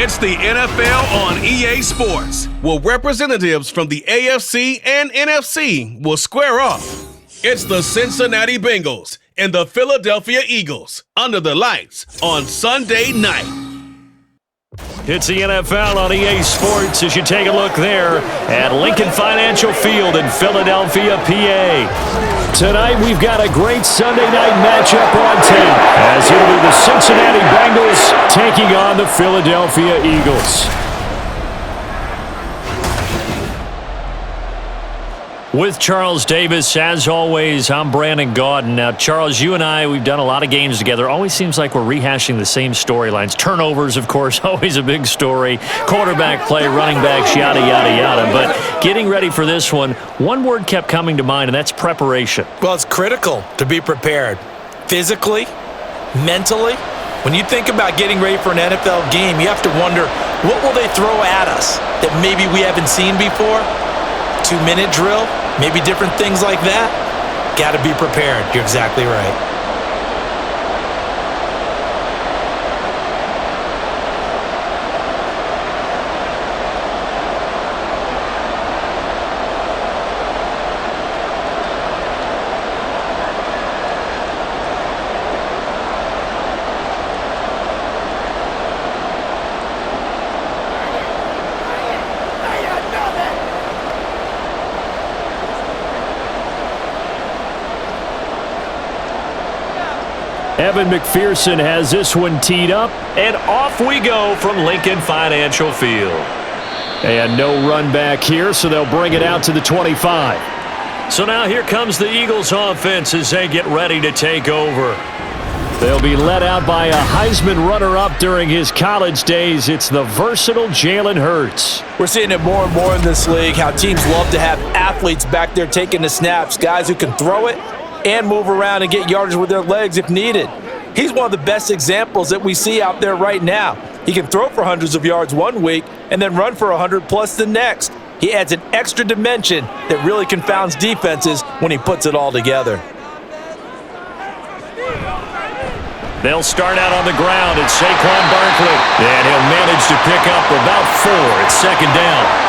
It's the NFL on EA Sports, where representatives from the AFC and NFC will square off. It's the Cincinnati Bengals and the Philadelphia Eagles under the lights on Sunday night. It's the NFL on EA Sports as you take a look there at Lincoln Financial Field in Philadelphia, PA. Tonight we've got a great Sunday night matchup on tap as it'll be the Cincinnati Bengals taking on the Philadelphia Eagles. With Charles Davis, as always, I'm Brandon Gaudin. Now, Charles, you and I, we've done a lot of games together. Always seems like we're rehashing the same storylines. Turnovers, of course, always a big story. Quarterback play, running backs, yada, yada, yada. But getting ready for this one word kept coming to mind, and that's preparation. Well, it's critical to be prepared. Physically, mentally. When you think about getting ready for an NFL game, you have to wonder, what will they throw at us that maybe we haven't seen before? 2-minute drill, maybe different things like that. Got to be prepared. You're exactly right. Evan McPherson has this one teed up, and off we go from Lincoln Financial Field. And no run back here, so they'll bring it out to the 25. So now here comes the Eagles offense as they get ready to take over. They'll be led out by a Heisman runner-up during his college days. It's the versatile Jalen Hurts. We're seeing it more and more in this league, how teams love to have athletes back there taking the snaps, guys who can throw it and move around and get yardage with their legs if needed. He's one of the best examples that we see out there right now. He can throw for hundreds of yards one week and then run for 100+ the next. He adds an extra dimension that really confounds defenses when he puts it all together. They'll start out on the ground, it's Saquon Barkley, and he'll manage to pick up about 4 at second down.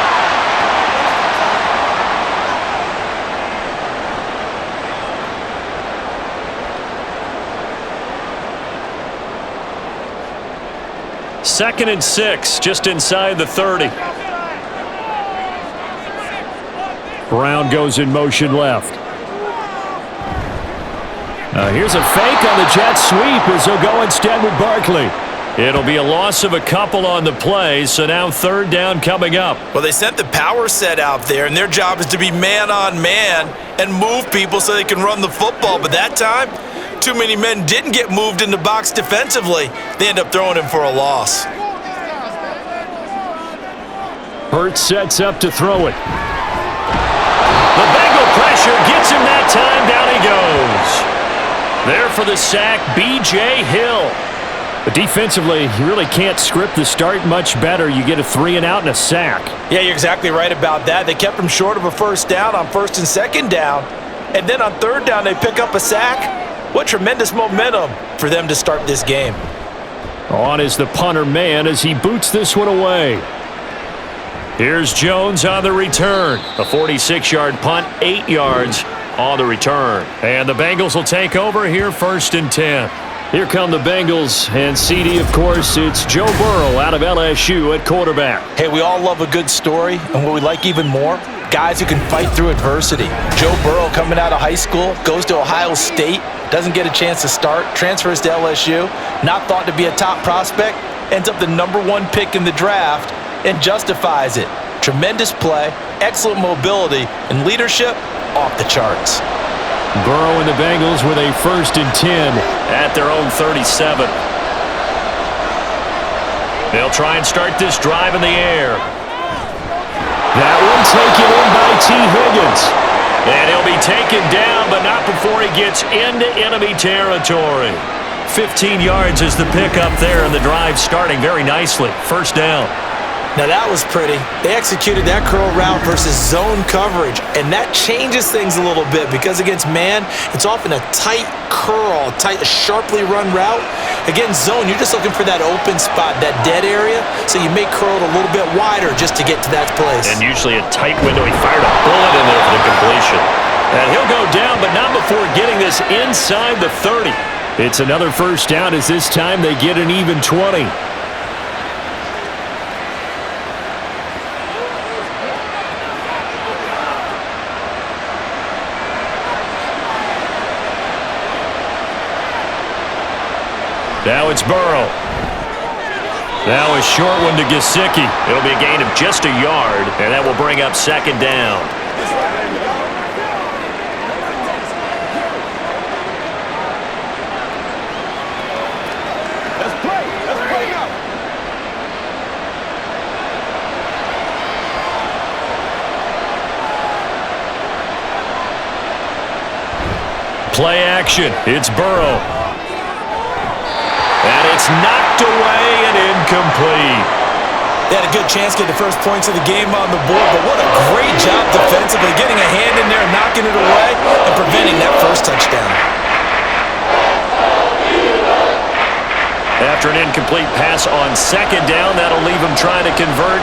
Second and 6, just inside the 30. Brown goes in motion left. Here's a fake on the jet sweep as they'll go instead with Barkley. It'll be a loss of a couple on the play, so now third down coming up. Well, they sent the power set out there, and their job is to be man-on-man and move people so they can run the football. But that time, too many men didn't get moved in the box defensively. They end up throwing him for a loss. Hurts sets up to throw it. The Bengal pressure gets him that time. Down he goes. There for the sack, B.J. Hill. But defensively, you really can't script the start much better. You get a 3-and-out and a sack. Yeah, you're exactly right about that. They kept him short of a first down on first and second down. And then on third down, they pick up a sack. What tremendous momentum for them to start this game. On is the punter man as he boots this one away. Here's Jones on the return. A 46-yard punt, 8 yards on the return. And the Bengals will take over here, first and 10. Here come the Bengals, and CD, of course, it's Joe Burrow out of LSU at quarterback. Hey, we all love a good story, and what we like even more, guys who can fight through adversity. Joe Burrow coming out of high school, goes to Ohio State, doesn't get a chance to start, transfers to LSU, not thought to be a top prospect, ends up the #1 pick in the draft, and justifies it. Tremendous play, excellent mobility, and leadership off the charts. Burrow and the Bengals with a first and 10 at their own 37. They'll try and start this drive in the air. That one taken in by T. Higgins. And he'll be taken down, but not before he gets into enemy territory. 15 yards is the pickup there, and the drive starting very nicely. First down. Now that was pretty. They executed that curl route versus zone coverage, and that changes things a little bit because against man, it's often a tight curl, a sharply run route. Against zone, you're just looking for that open spot, that dead area, so you may curl it a little bit wider just to get to that place. And usually a tight window. He fired a bullet in there for the completion. And he'll go down, but not before getting this inside the 30. It's another first down as this time they get an even 20. Now it's Burrow. Now a short one to Gesicki. It'll be a gain of just a yard, and that will bring up second down. Play action. It's Burrow. And it's knocked away and incomplete. They had a good chance to get the first points of the game on the board, but what a great job defensively, getting a hand in there, knocking it away, and preventing that first touchdown. After an incomplete pass on second down, that'll leave them trying to convert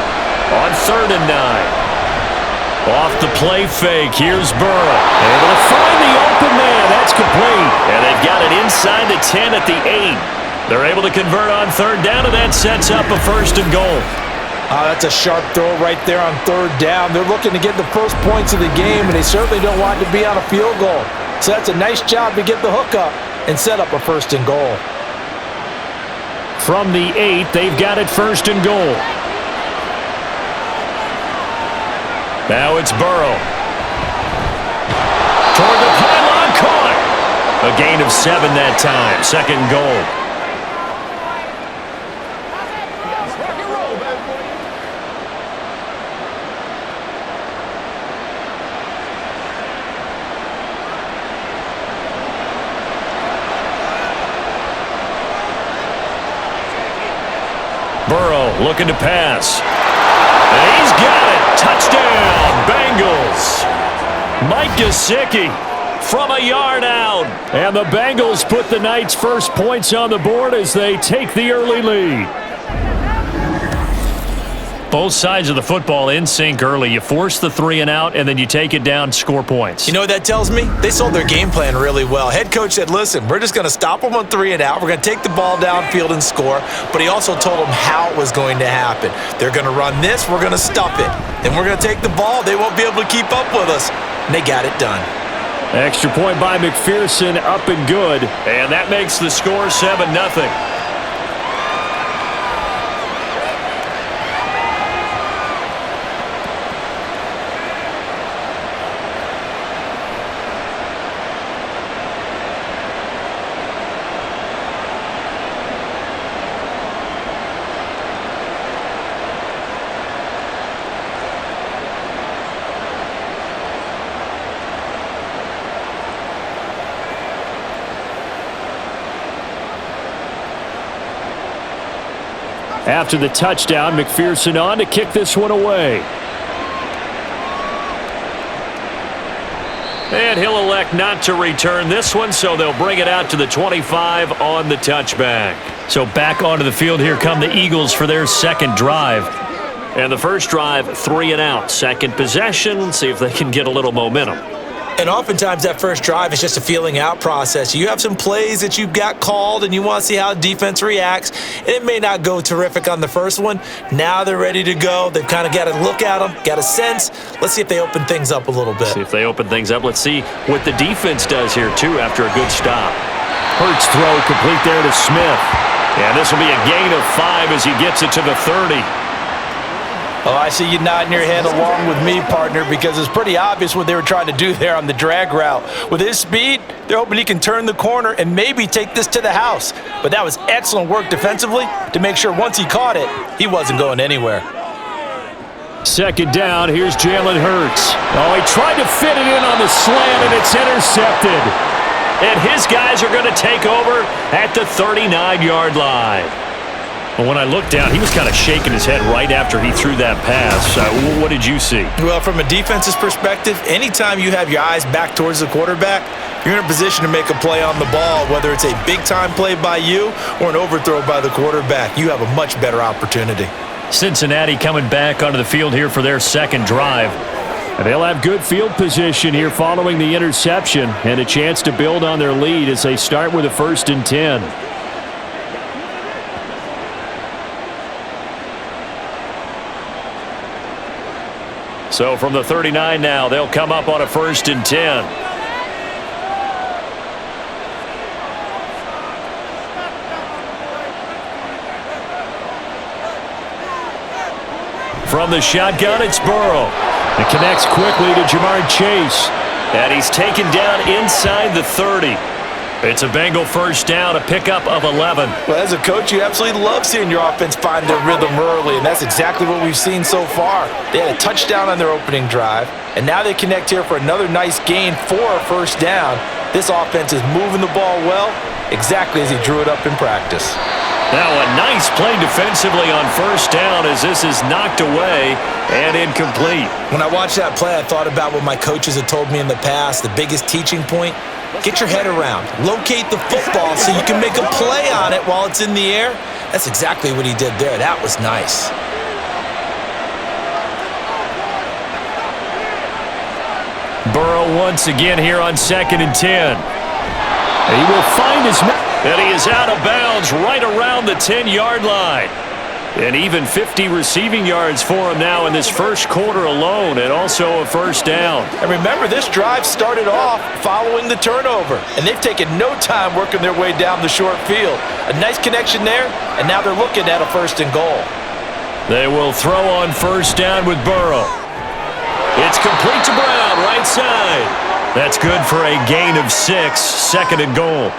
on 3rd and 9. Off the play fake, here's Burrow. Able to find the open man, that's complete. And they've got it inside the 10 at the 8. They're able to convert on 3rd down, and that sets up a 1st and goal. That's a sharp throw right there on 3rd down. They're looking to get the first points of the game, and they certainly don't want to be on a field goal. So that's a nice job to get the hook up and set up a 1st and goal. From the 8, they've got it 1st and goal. Now it's Burrow. Toward the pylon, caught. A gain of 7 that time, 2nd and goal. Burrow looking to pass. And he's got it. Touchdown, Bengals. Mike Gesicki from a yard out. And the Bengals put the night's first points on the board as they take the early lead. Both sides of the football in sync early. You force the 3 and out, and then you take it down, score points. You know what that tells me? They sold their game plan really well. Head coach said, listen, we're just going to stop them on 3 and out. We're going to take the ball downfield and score. But he also told them how it was going to happen. They're going to run this. We're going to stop it. Then we're going to take the ball. They won't be able to keep up with us. And they got it done. Extra point by McPherson, up and good. And that makes the score 7-0. After the touchdown, McPherson on to kick this one away. And he'll elect not to return this one, so they'll bring it out to the 25 on the touchback. So back onto the field, here come the Eagles for their second drive. And the first drive, 3 and out. Second possession, see if they can get a little momentum. And oftentimes that first drive is just a feeling out process. You have some plays that you've got called and you want to see how the defense reacts. And it may not go terrific on the first one. Now they're ready to go. They've kind of got to look at them, got a sense. Let's see if they open things up a little bit. See if they open things up. Let's see what the defense does here, too, after a good stop. Hurts throw complete there to Smith. And this will be a gain of 5 as he gets it to the 30. Oh, I see you nodding your head along with me, partner, because it's pretty obvious what they were trying to do there on the drag route. With his speed, they're hoping he can turn the corner and maybe take this to the house. But that was excellent work defensively to make sure once he caught it, he wasn't going anywhere. Second down, here's Jalen Hurts. Oh, he tried to fit it in on the slant, and it's intercepted. And his guys are going to take over at the 39-yard line. Well, when I looked down, he was kind of shaking his head right after he threw that pass. What did you see? Well, from a defense's perspective, anytime you have your eyes back towards the quarterback, you're in a position to make a play on the ball, whether it's a big-time play by you or an overthrow by the quarterback. You have a much better opportunity. Cincinnati coming back onto the field here for their second drive. And they'll have good field position here following the interception and a chance to build on their lead as they start with a 1st and 10. So from the 39 now, they'll come up on a 1st and 10. From the shotgun, it's Burrow. It connects quickly to Jamar Chase. And he's taken down inside the 30. It's a Bengal 1st down, a pickup of 11. Well, as a coach, you absolutely love seeing your offense find their rhythm early, and that's exactly what we've seen so far. They had a touchdown on their opening drive, and now they connect here for another nice gain for a 1st down. This offense is moving the ball well, exactly as he drew it up in practice. Now a nice play defensively on 1st down as this is knocked away and incomplete. When I watched that play, I thought about what my coaches had told me in the past. The biggest teaching point, get your head around. Locate the football so you can make a play on it while it's in the air. That's exactly what he did there. That was nice. Burrow once again here on 2nd and 10. He will find his man. And he is out of bounds right around the 10-yard line. And even 50 receiving yards for him now in this first quarter alone, and also a 1st down. And remember, this drive started off following the turnover, and they've taken no time working their way down the short field. A nice connection there, and now they're looking at a 1st and goal. They will throw on 1st down with Burrow. It's complete to Brown, right side. That's good for a gain of 6, 2nd and goal.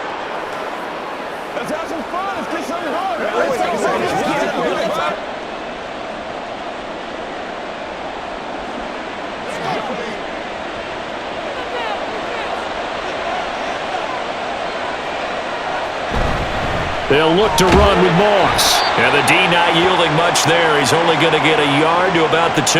They'll look to run with Moss. And the D not yielding much there. He's only going to get a yard to about the 2.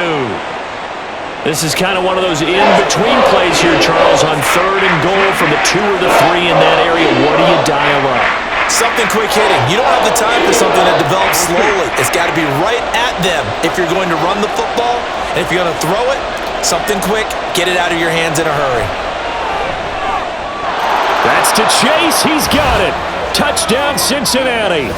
This is kind of one of those in-between plays here, Charles, on 3rd and goal from the 2 or the 3 in that area. What do you dial up? Something quick hitting. You don't have the time for something that develops slowly. It's got to be right at them if you're going to run the football. And if you're going to throw it, something quick, get it out of your hands in a hurry. That's to Chase. He's got it. Touchdown, Cincinnati.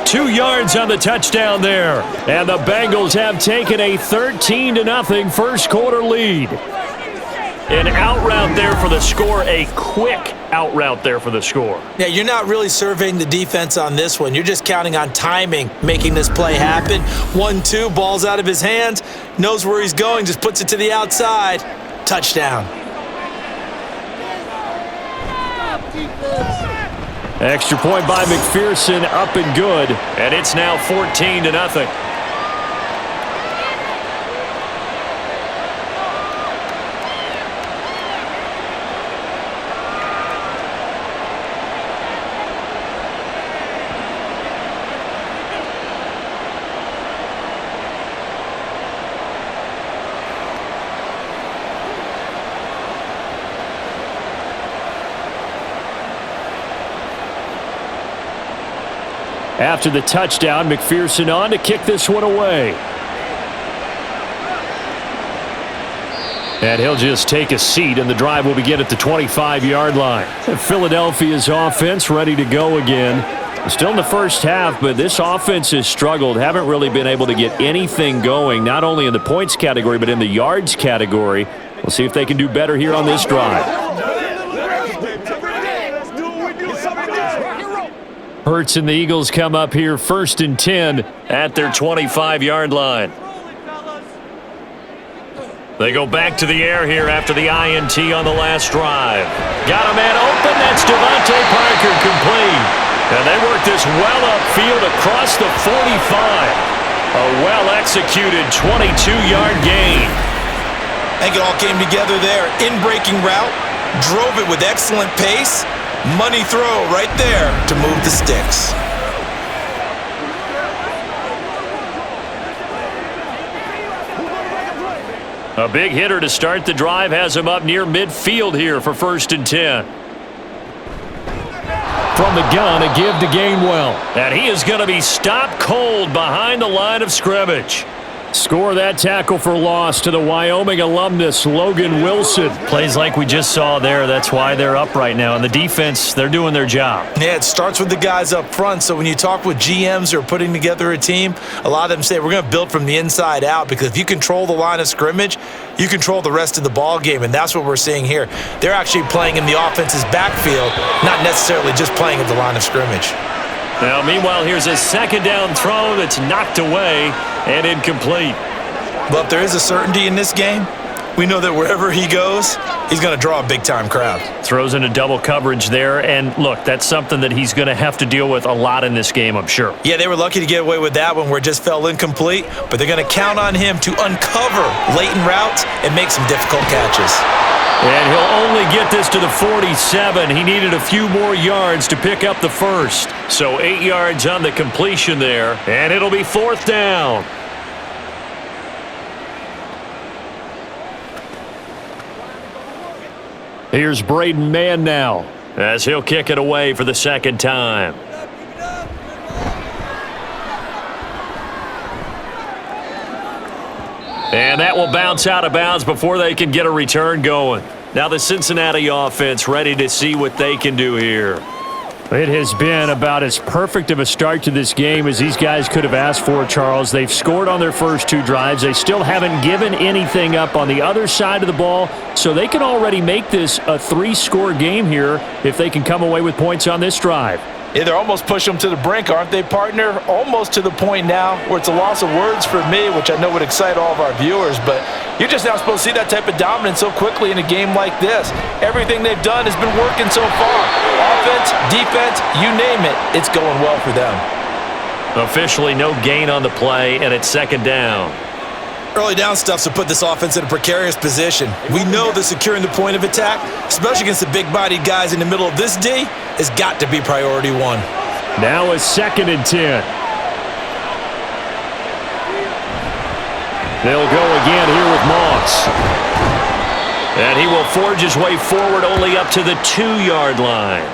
2 yards on the touchdown there. And the Bengals have taken a 13-0 first quarter lead. An out route there for the score, a quick out route there for the score. Yeah, you're not really surveying the defense on this one. You're just counting on timing, making this play happen. 1-2, ball's out of his hands, knows where he's going, just puts it to the outside. Touchdown. Extra point by McPherson, up and good. And it's now 14-0. After the touchdown, McPherson on to kick this one away. And he'll just take a seat, and the drive will begin at the 25-yard line. Philadelphia's offense ready to go again. Still in the first half, but this offense has struggled. Haven't really been able to get anything going, not only in the points category, but in the yards category. We'll see if they can do better here on this drive. Hurts and the Eagles come up here 1st and 10 at their 25-yard line. They go back to the air here after the INT on the last drive. Got a man open. That's Devontae Parker complete. And they work this well upfield across the 45. A well-executed 22-yard gain. I think it all came together there. In-breaking route, drove it with excellent pace. Money throw right there to move the sticks. A big hitter to start the drive has him up near midfield here for 1st and 10. From the gun, a give to Gainwell. And he is going to be stopped cold behind the line of scrimmage. Score that tackle for loss to the Wyoming alumnus, Logan Wilson. Plays like we just saw there. That's why they're up right now. And the defense, they're doing their job. Yeah, it starts with the guys up front. So when you talk with GMs who are putting together a team, a lot of them say we're going to build from the inside out, because if you control the line of scrimmage, you control the rest of the ball game, and that's what we're seeing here. They're actually playing in the offense's backfield, not necessarily just playing at the line of scrimmage. Now, meanwhile, here's a 2nd down throw that's knocked away and incomplete. But if there is a certainty in this game, we know that wherever he goes, he's going to draw a big-time crowd. Throws into double coverage there, and look, that's something that he's going to have to deal with a lot in this game, I'm sure. Yeah, they were lucky to get away with that one where it just fell incomplete, but they're going to count on him to uncover latent routes and make some difficult catches. And he'll only get this to the 47. He needed a few more yards to pick up the first. So 8 yards on the completion there, and it'll be 4th down. Here's Braden Mann now, as he'll kick it away for the 2nd time. And that will bounce out of bounds before they can get a return going. Now the Cincinnati offense ready to see what they can do here. It has been about as perfect of a start to this game as these guys could have asked for, Charles. They've scored on their first 2 drives. They still haven't given anything up on the other side of the ball, so they can already make this a 3-score game here if they can come away with points on this drive. Yeah, they're almost pushing them to the brink, aren't they, partner? Almost to the point now where it's a loss of words for me, which I know would excite all of our viewers, but you're just now supposed to see that type of dominance so quickly in a game like this. Everything they've done has been working so far. Offense, defense, you name it, it's going well for them. Officially no gain on the play, and it's 2nd down. Early down stuff's to put this offense in a precarious position. We know that securing the point of attack, especially against the big-bodied guys in the middle of this D, has got to be priority 1. Now a 2nd and 10. They'll go again here with Moss. And he will forge his way forward only up to the 2-yard line.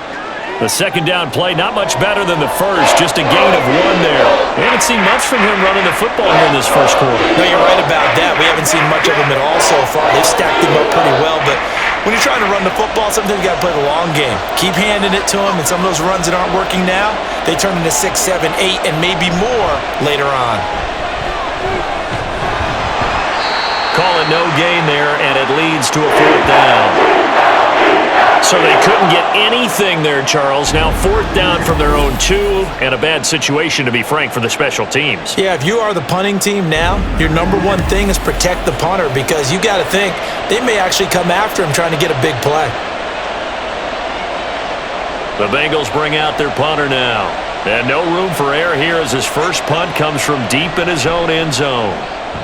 The 2nd down play, not much better than the first, just a gain of 1 there. We haven't seen much from him running the football here in this first quarter. No, you're right about that. We haven't seen much of him at all so far. They've stacked him up pretty well, but when you're trying to run the football, sometimes you got to play the long game. Keep handing it to him, and some of those runs that aren't working now, they turn into 6, 7, 8, and maybe more later on. Call it no gain there, and it leads to a 4th down. So they couldn't get anything there, Charles. Now 4th down from their own 2, and a bad situation, to be frank, for the special teams. Yeah, if you are the punting team now, your number 1 thing is protect the punter, because you got to think they may actually come after him trying to get a big play. The Bengals bring out their punter now. And no room for error here as his first punt comes from deep in his own end zone.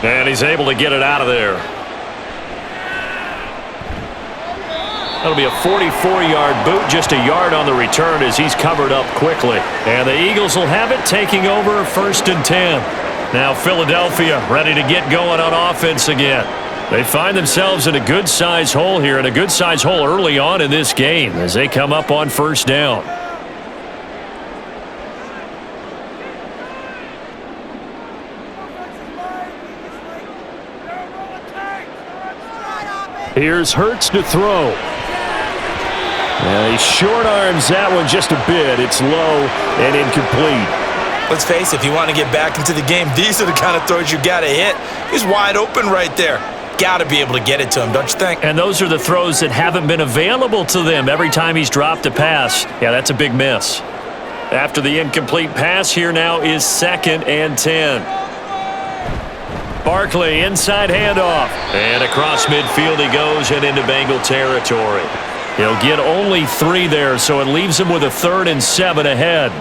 And he's able to get it out of there. That'll be a 44-yard boot, just a yard on the return as he's covered up quickly. And the Eagles will have it, taking over 1st and 10. Now Philadelphia ready to get going on offense again. They find themselves in a good-sized hole here, and a good-sized hole early on in this game as they come up on 1st down. Here's Hurts to throw. He short arms that one just a bit. It's low and incomplete. Let's face it, if you want to get back into the game, these are the kind of throws you got to hit. He's wide open right there. Got to be able to get it to him, don't you think? And those are the throws that haven't been available to them every time he's dropped a pass. Yeah, that's a big miss. After the incomplete pass, here now is 2nd and 10. Barkley, inside handoff. And across midfield he goes and into Bengal territory. He'll get only 3 there, so it leaves him with a 3rd and 7 ahead.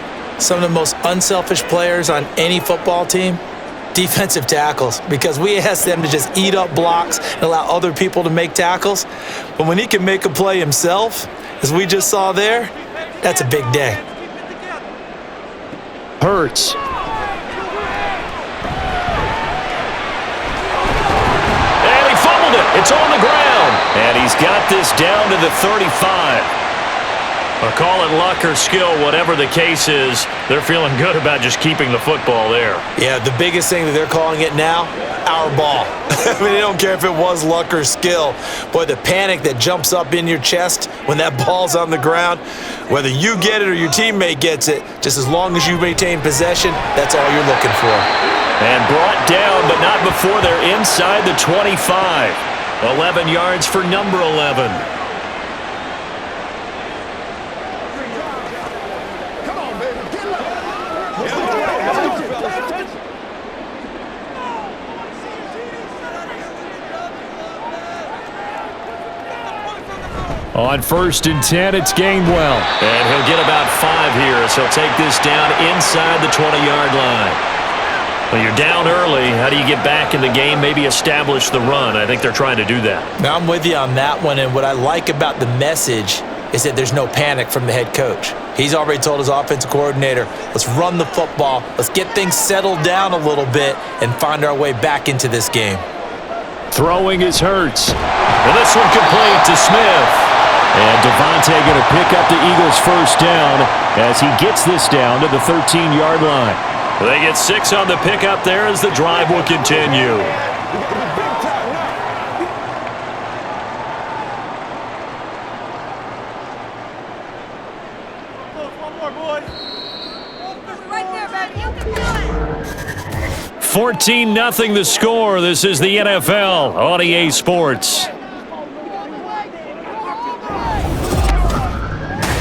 Some of the most unselfish players on any football team, defensive tackles, because we ask them to just eat up blocks and allow other people to make tackles. But when he can make a play himself, as we just saw there, that's a big day. Hurts. It's on the ground, and he's got this down to the 35. Call it luck or skill, whatever the case is, they're feeling good about just keeping the football there. Yeah, the biggest thing that they're calling it now, our ball. I mean, they don't care if it was luck or skill. Boy, the panic that jumps up in your chest when that ball's on the ground, whether you get it or your teammate gets it, just as long as you maintain possession, that's all you're looking for. And brought down, but not before they're inside the 25. 11 yards for number 11. On 1st and 10, it's Gainwell. And he'll get about 5 here as he'll take this down inside the 20-yard line. Well, you're down early. How do you get back in the game, maybe establish the run? I think they're trying to do that. Now, I'm with you on that one, and what I like about the message is that there's no panic from the head coach. He's already told his offensive coordinator, let's run the football, let's get things settled down a little bit and find our way back into this game. Throwing is Hurts. And this one complete to Smith. And Devontae going to pick up the Eagles' first down as he gets this down to the 13-yard line. They get 6 on the pickup there as the drive will continue. Right there, baby. You can do it. 14-0 the score. This is the NFL on EA Sports.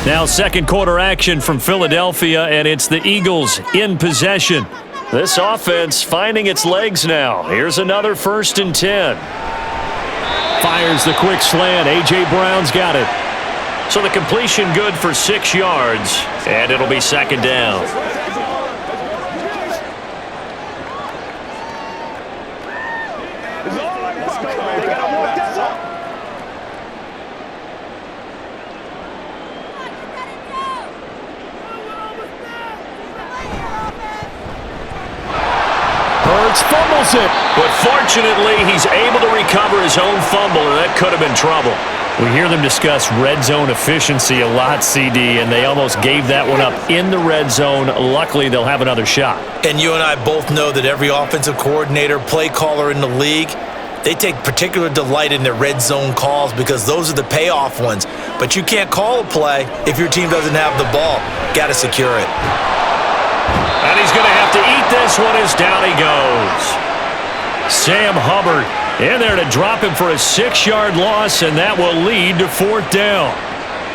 Now second quarter action from Philadelphia, and it's the Eagles in possession. This offense finding its legs now. Here's another 1st and 10. Fires the quick slant. A.J. Brown's got it. So the completion good for 6 yards, and it'll be 2nd down. Fumbles it, but fortunately he's able to recover his own fumble, and that could have been trouble. We hear them discuss red zone efficiency a lot, CD, and they almost gave that one up in the red zone. Luckily, they'll have another shot. And you and I both know that every offensive coordinator, play caller in the league, they take particular delight in their red zone calls because those are the payoff ones. But you can't call a play if your team doesn't have the ball. Got to secure it. And he's going to have to eat this one as down he goes. Sam Hubbard in there to drop him for a 6-yard loss, and that will lead to 4th down.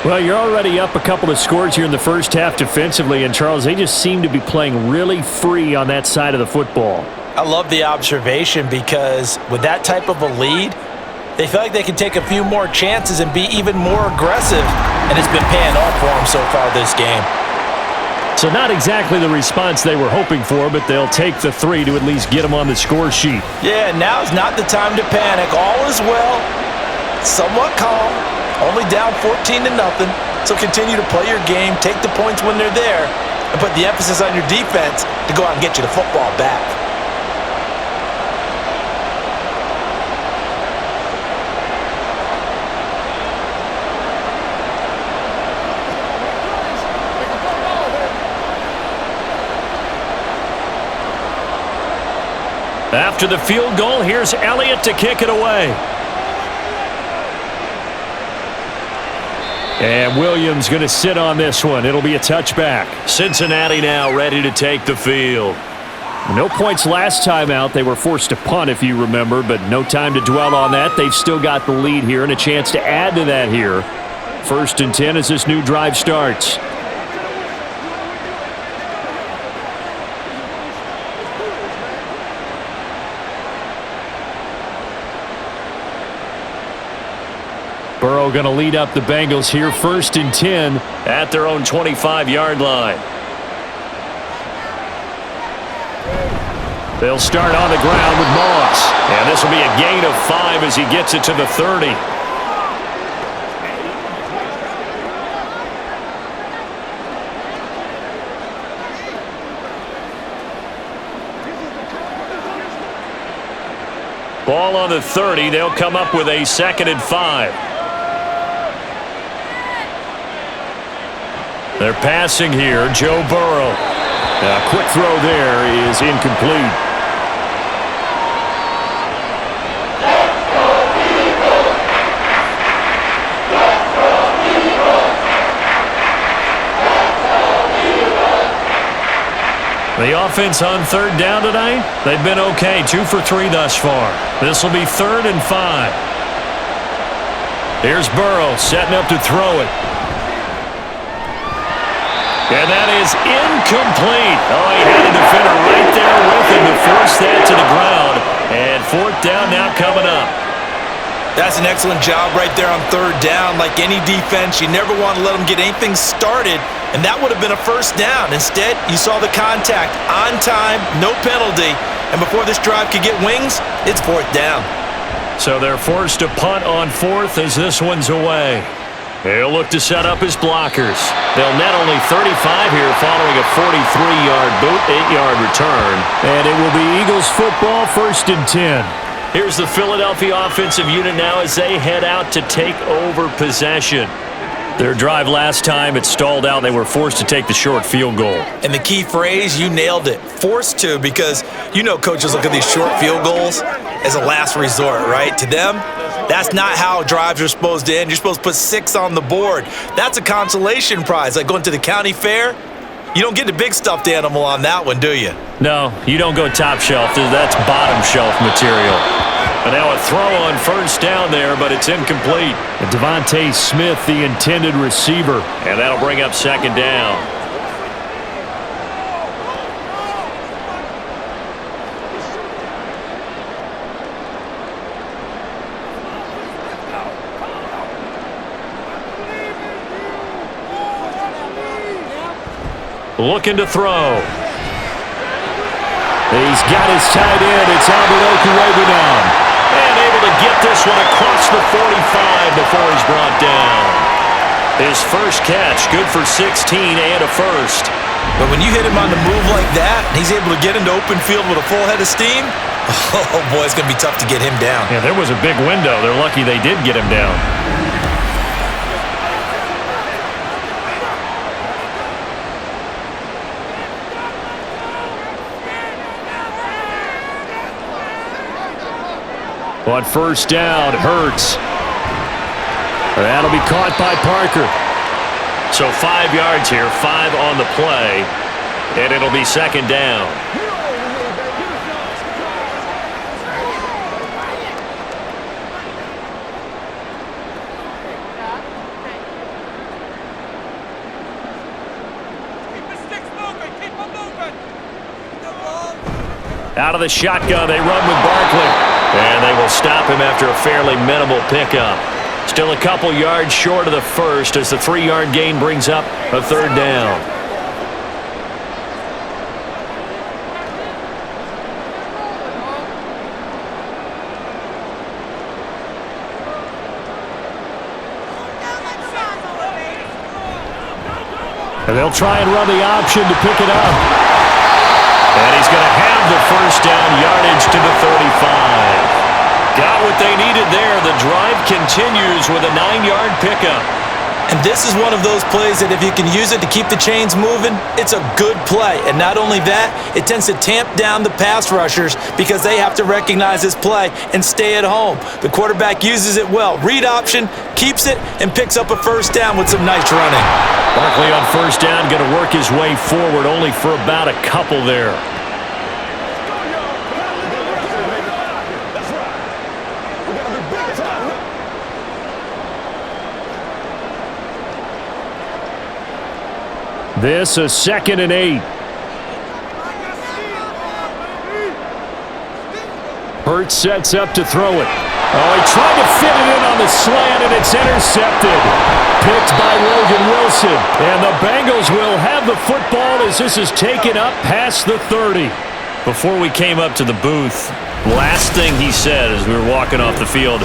Well, you're already up a couple of scores here in the first half defensively, and Charles, they just seem to be playing really free on that side of the football. I love the observation because with that type of a lead, they feel like they can take a few more chances and be even more aggressive, and it's been paying off for them so far this game. So not exactly the response they were hoping for, but they'll take the 3 to at least get them on the score sheet. Yeah, now's not the time to panic. All is well, somewhat calm, only down 14-0. So continue to play your game, take the points when they're there, and put the emphasis on your defense to go out and get you the football back. After the field goal, here's Elliott to kick it away. And Williams going to sit on this one. It'll be a touchback. Cincinnati now ready to take the field. No points last time out. They were forced to punt, if you remember, but no time to dwell on that. They've still got the lead here and a chance to add to that here. 1st and 10 as this new drive starts. Burrow going to lead up the Bengals here, 1st and 10 at their own 25-yard line. They'll start on the ground with Moss. And this will be a gain of 5 as he gets it to the 30. Ball on the 30. They'll come up with a 2nd and 5. They're passing here. Joe Burrow. A quick throw there is incomplete. The offense on 3rd down tonight, they've been okay. 2 for 3 thus far. This will be 3rd and 5. Here's Burrow setting up to throw it. And that is incomplete. Oh, he had a defender right there with him to force that to the ground. And 4th down now coming up. That's an excellent job right there on 3rd down. Like any defense, you never want to let them get anything started, and that would have been a 1st down. Instead, you saw the contact on time, no penalty, and before this drive could get wings, it's 4th down. So they're forced to punt on 4th as this one's away. He'll look to set up his blockers. They'll net only 35 here following a 43-yard boot, 8-yard return. And it will be Eagles football, 1st and 10. Here's the Philadelphia offensive unit now as they head out to take over possession. Their drive last time, it stalled out. They were forced to take the short field goal. And the key phrase, you nailed it, forced to, because you know coaches look at these short field goals as a last resort, right? To them, that's not how drives are supposed to end. You're supposed to put 6 on the board. That's a consolation prize, like going to the county fair. You don't get the big stuffed animal on that one, do you? No, you don't go top shelf. That's bottom shelf material. And now a throw on 1st down there, but it's incomplete. And Devontae Smith, the intended receiver. And that'll bring up 2nd down. Looking to throw. He's got his tight end. It's Albert Okwuegbunam now. And able to get this one across the 45 before he's brought down. His first catch, good for 16 and a 1st. But when you hit him on the move like that, and he's able to get into open field with a full head of steam, oh boy, it's going to be tough to get him down. Yeah, there was a big window. They're lucky they did get him down. On 1st down, Hurts. That'll be caught by Parker. So 5 yards here, 5 on the play, and it'll be 2nd down. Out of the shotgun, they run with Barkley. And they will stop him after a fairly minimal pickup. Still a couple yards short of the 1st as the 3-yard gain brings up a 3rd down. And they'll try and run the option to pick it up. And he's going to have the 1st down, yardage to the 35. Got what they needed there. The drive continues with a 9-yard pickup. And this is one of those plays that if you can use it to keep the chains moving, it's a good play. And not only that, it tends to tamp down the pass rushers because they have to recognize this play and stay at home. The quarterback uses it well. Read option, keeps it, and picks up a 1st down with some nice running. Barkley on 1st down, going to work his way forward only for about a couple there. This is 2nd and 8. Hurts sets up to throw it. Oh, he tried to fit it in on the slant, and it's intercepted. Picked by Logan Wilson. And the Bengals will have the football as this is taken up past the 30. Before we came up to the booth, last thing he said as we were walking off the field,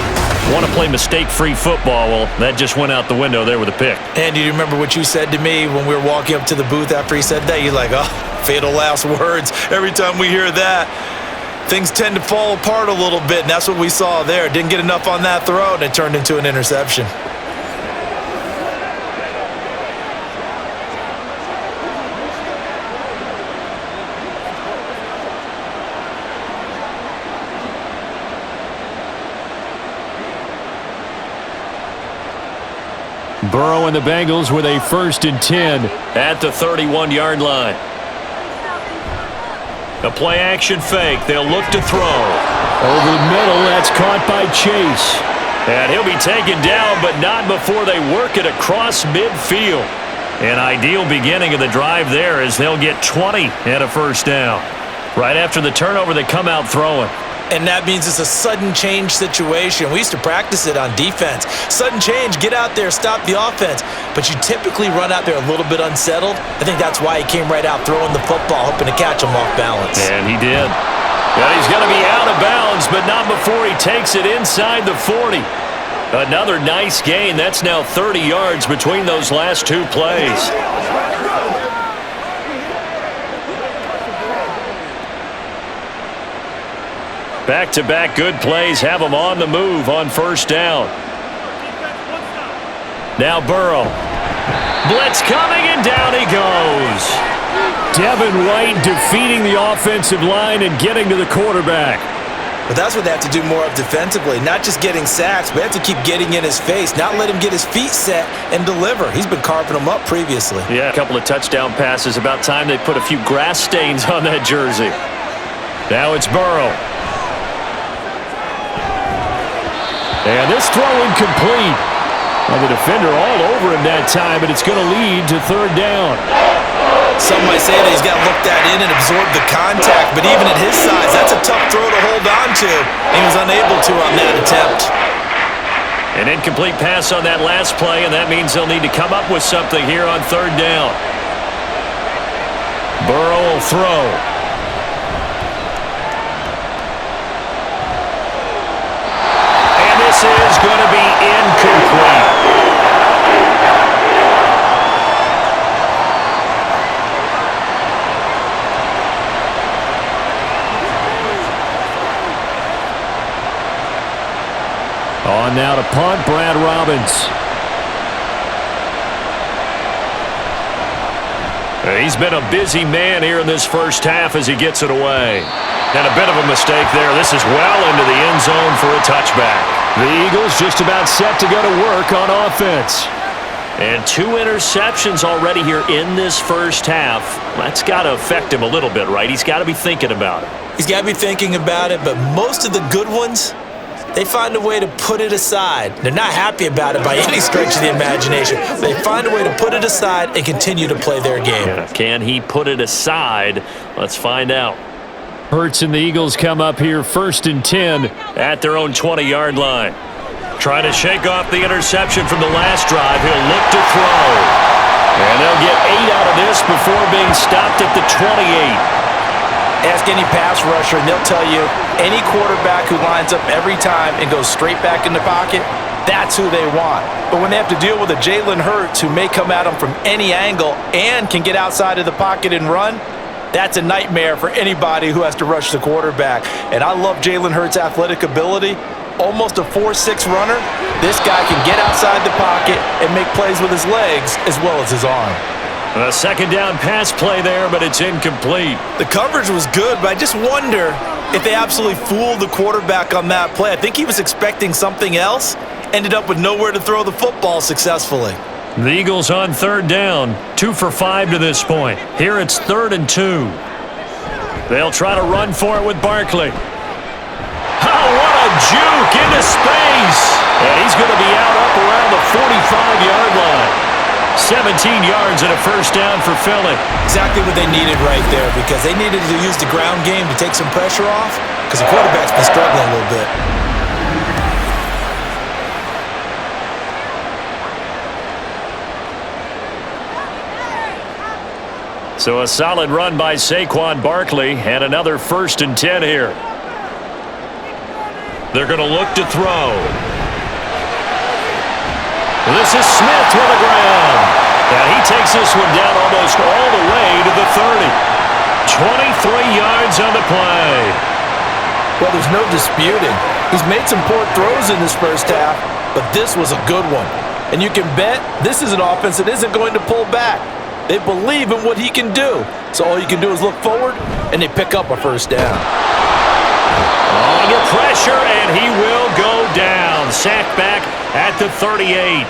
want to play mistake-free football. Well, that just went out the window there with a pick. And do you remember what you said to me when we were walking up to the booth after he said that? You're like, oh, fatal last words. Every time we hear that, things tend to fall apart a little bit, and that's what we saw there. Didn't get enough on that throw, and it turned into an interception. Burrow and the Bengals with a 1st and 10 at the 31-yard line. A play-action fake. They'll look to throw. Over the middle, that's caught by Chase. And he'll be taken down, but not before they work it across midfield. An ideal beginning of the drive there as they'll get 20 and a 1st down. Right after the turnover, they come out throwing. And that means it's a sudden change situation. We used to practice it on defense. Sudden change, get out there, stop the offense. But you typically run out there a little bit unsettled. I think that's why he came right out throwing the football, hoping to catch him off balance. And he did. And he's going to be out of bounds, but not before he takes it inside the 40. Another nice gain. That's now 30 yards between those last 2 plays. Back-to-back good plays have them on the move on 1st down. Now Burrow. Blitz coming, and down he goes. Devin White defeating the offensive line and getting to the quarterback. But that's what they have to do more of defensively, not just getting sacks, but they have to keep getting in his face, not let him get his feet set and deliver. He's been carving them up previously. Yeah, a couple of touchdown passes. About time they put a few grass stains on that jersey. Now it's Burrow. And this throw incomplete. Well, the defender all over him that time, but it's going to lead to 3rd down. Some might say that he's got to look that in and absorb the contact, but even at his size, that's a tough throw to hold on to. He was unable to on that attempt. An incomplete pass on that last play, and that means they'll need to come up with something here on 3rd down. Burrow will throw. This is going to be incomplete. On now to punt, Brad Robbins. He's been a busy man here in this 1st half as he gets it away. And a bit of a mistake there. This is well into the end zone for a touchback. The Eagles just about set to go to work on offense. And 2 interceptions already here in this 1st half. That's got to affect him a little bit, right? He's got to be thinking about it. He's got to be thinking about it, but most of the good ones, they find a way to put it aside. They're not happy about it by any stretch of the imagination. They find a way to put it aside and continue to play their game. Yeah, can he put it aside? Let's find out. Hurts and the Eagles come up here 1st and 10 at their own 20-yard line. Trying to shake off the interception from the last drive. He'll look to throw. And they'll get 8 out of this before being stopped at the 28. Ask any pass rusher, and they'll tell you any quarterback who lines up every time and goes straight back in the pocket, that's who they want. But when they have to deal with a Jalen Hurts who may come at them from any angle and can get outside of the pocket and run, that's a nightmare for anybody who has to rush the quarterback. And I love Jalen Hurts' athletic ability. Almost a 4.6 runner. This guy can get outside the pocket and make plays with his legs as well as his arm. A 2nd down pass play there, but it's incomplete. The coverage was good, but I just wonder if they absolutely fooled the quarterback on that play. I think he was expecting something else. Ended up with nowhere to throw the football successfully. The Eagles on 3rd down, 2 for 5 to this point. Here it's 3rd and 2. They'll try to run for it with Barkley. Oh, what a juke into space. And he's going to be out up around the 45-yard line. 17 yards and a 1st down for Philly. Exactly what they needed right there, because they needed to use the ground game to take some pressure off, because the quarterback's been struggling a little bit. So a solid run by Saquon Barkley and another 1st and 10 here. They're going to look to throw. This is Smith to the ground. And he takes this one down almost all the way to the 30. 23 yards on the play. Well, there's no disputing. He's made some poor throws in this first half, but this was a good one. And you can bet this is an offense that isn't going to pull back. They believe in what he can do. So all you can do is look forward, and they pick up a first down. Under pressure, and he will go down. Sacked back at the 38.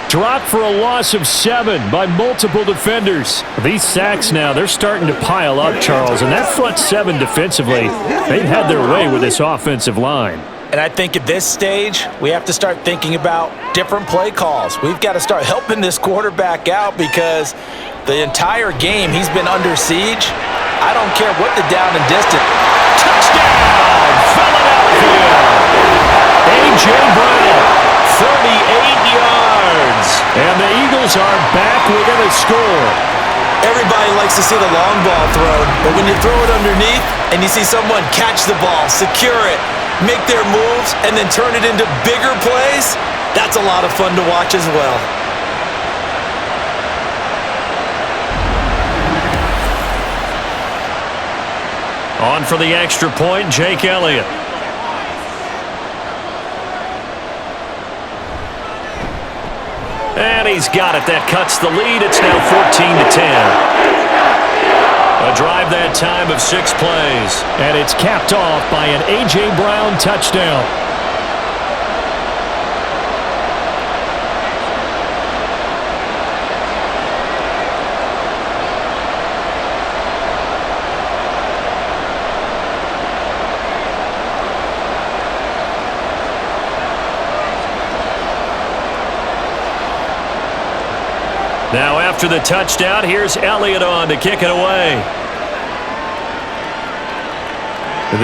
Dropped for a loss of 7 by multiple defenders. These sacks now, they're starting to pile up, Charles. And that front 7 defensively, they've had their way with this offensive line. And I think at this stage, we have to start thinking about different play calls. We've got to start helping this quarterback out because the entire game he's been under siege. I don't care what the down and distance. Touchdown, Philadelphia! A.J. Brown, 38 yards. And the Eagles are back within a score. Everybody likes to see the long ball thrown, but when you throw it underneath and you see someone catch the ball, secure it, make their moves, and then turn it into bigger plays, that's a lot of fun to watch as well. On for the extra point, Jake Elliott. And he's got it. That cuts the lead. It's now 14-10. A drive that time of 6 plays. And it's capped off by an A.J. Brown touchdown. Now after the touchdown, here's Elliott on to kick it away.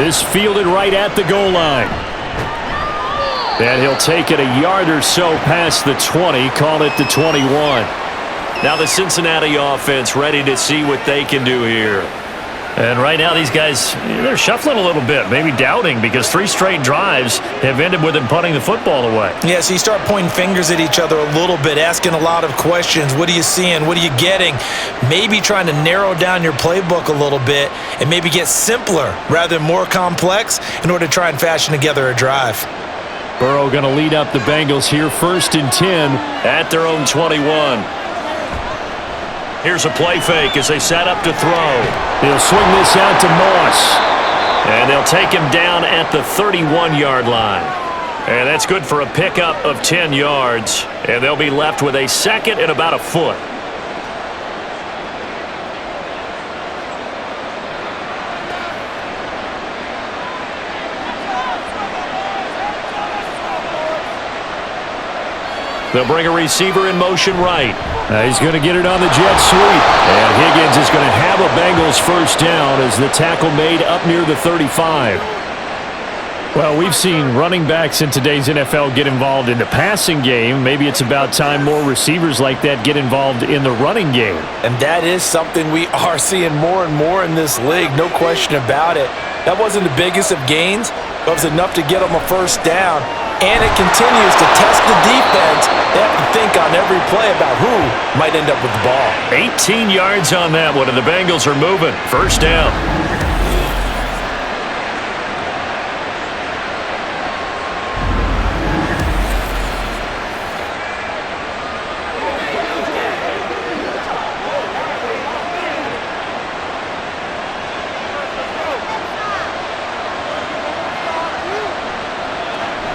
This fielded right at the goal line. And he'll take it a yard or so past the 20, call it the 21. Now the Cincinnati offense ready to see what they can do here. And right now these guys, they're shuffling a little bit, maybe doubting because 3 straight drives have ended with them punting the football away. Yeah, so you start pointing fingers at each other a little bit, asking a lot of questions. What are you seeing? What are you getting? Maybe trying to narrow down your playbook a little bit and maybe get simpler rather than more complex in order to try and fashion together a drive. Burrow going to lead up the Bengals here, 1st and 10 at their own 21. Here's a play fake as they set up to throw. He'll swing this out to Moss. And they'll take him down at the 31-yard line. And that's good for a pickup of 10 yards. And they'll be left with a 2nd and about a foot. They'll bring a receiver in motion right. He's going to get it on the jet sweep. And Higgins is going to have a Bengals first down as the tackle made up near the 35. Well, we've seen running backs in today's NFL get involved in the passing game. Maybe it's about time more receivers like that get involved in the running game. And that is something we are seeing more and more in this league, no question about it. That wasn't the biggest of gains, but it was enough to get them a first down. And it continues to test the defense. They have to think on every play about who might end up with the ball. 18 yards on that one, and the Bengals are moving. First down.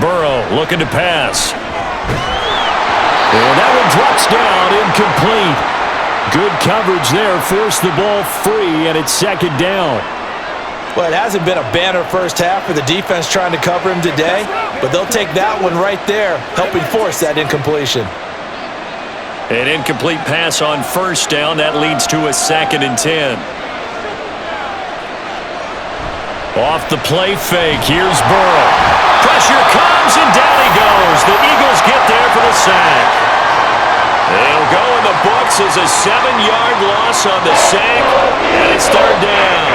Burrow looking to pass. And that one drops down, incomplete. Good coverage there, forced the ball free, and it's 2nd down. Well, it hasn't been a banner first half for the defense trying to cover him today, but they'll take that one right there, helping force that incompletion. An incomplete pass on first down. That leads to a 2nd and 10. Off the play fake, here's Burrow. Pressure comes, and down he goes. The Eagles get there for the sack. They'll go in the books as a 7-yard loss on the sack, and it's 3rd down.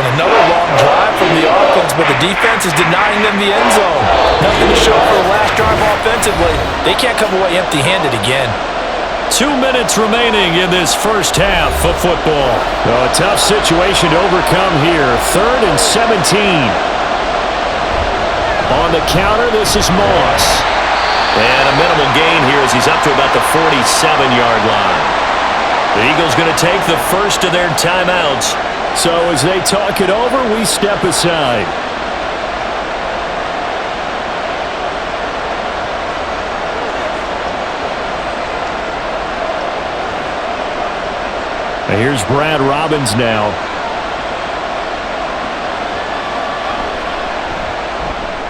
And another long drive from the offense, but the defense is denying them the end zone. Nothing to show for the last drive offensively. They can't come away empty-handed again. 2 minutes remaining in this first half of football. A tough situation to overcome here. 3rd and 17. On the counter, this is Moss. And a minimal gain here as he's up to about the 47-yard line. The Eagles going to take the first of their timeouts. So as they talk it over, we step aside. And here's Brad Robbins now.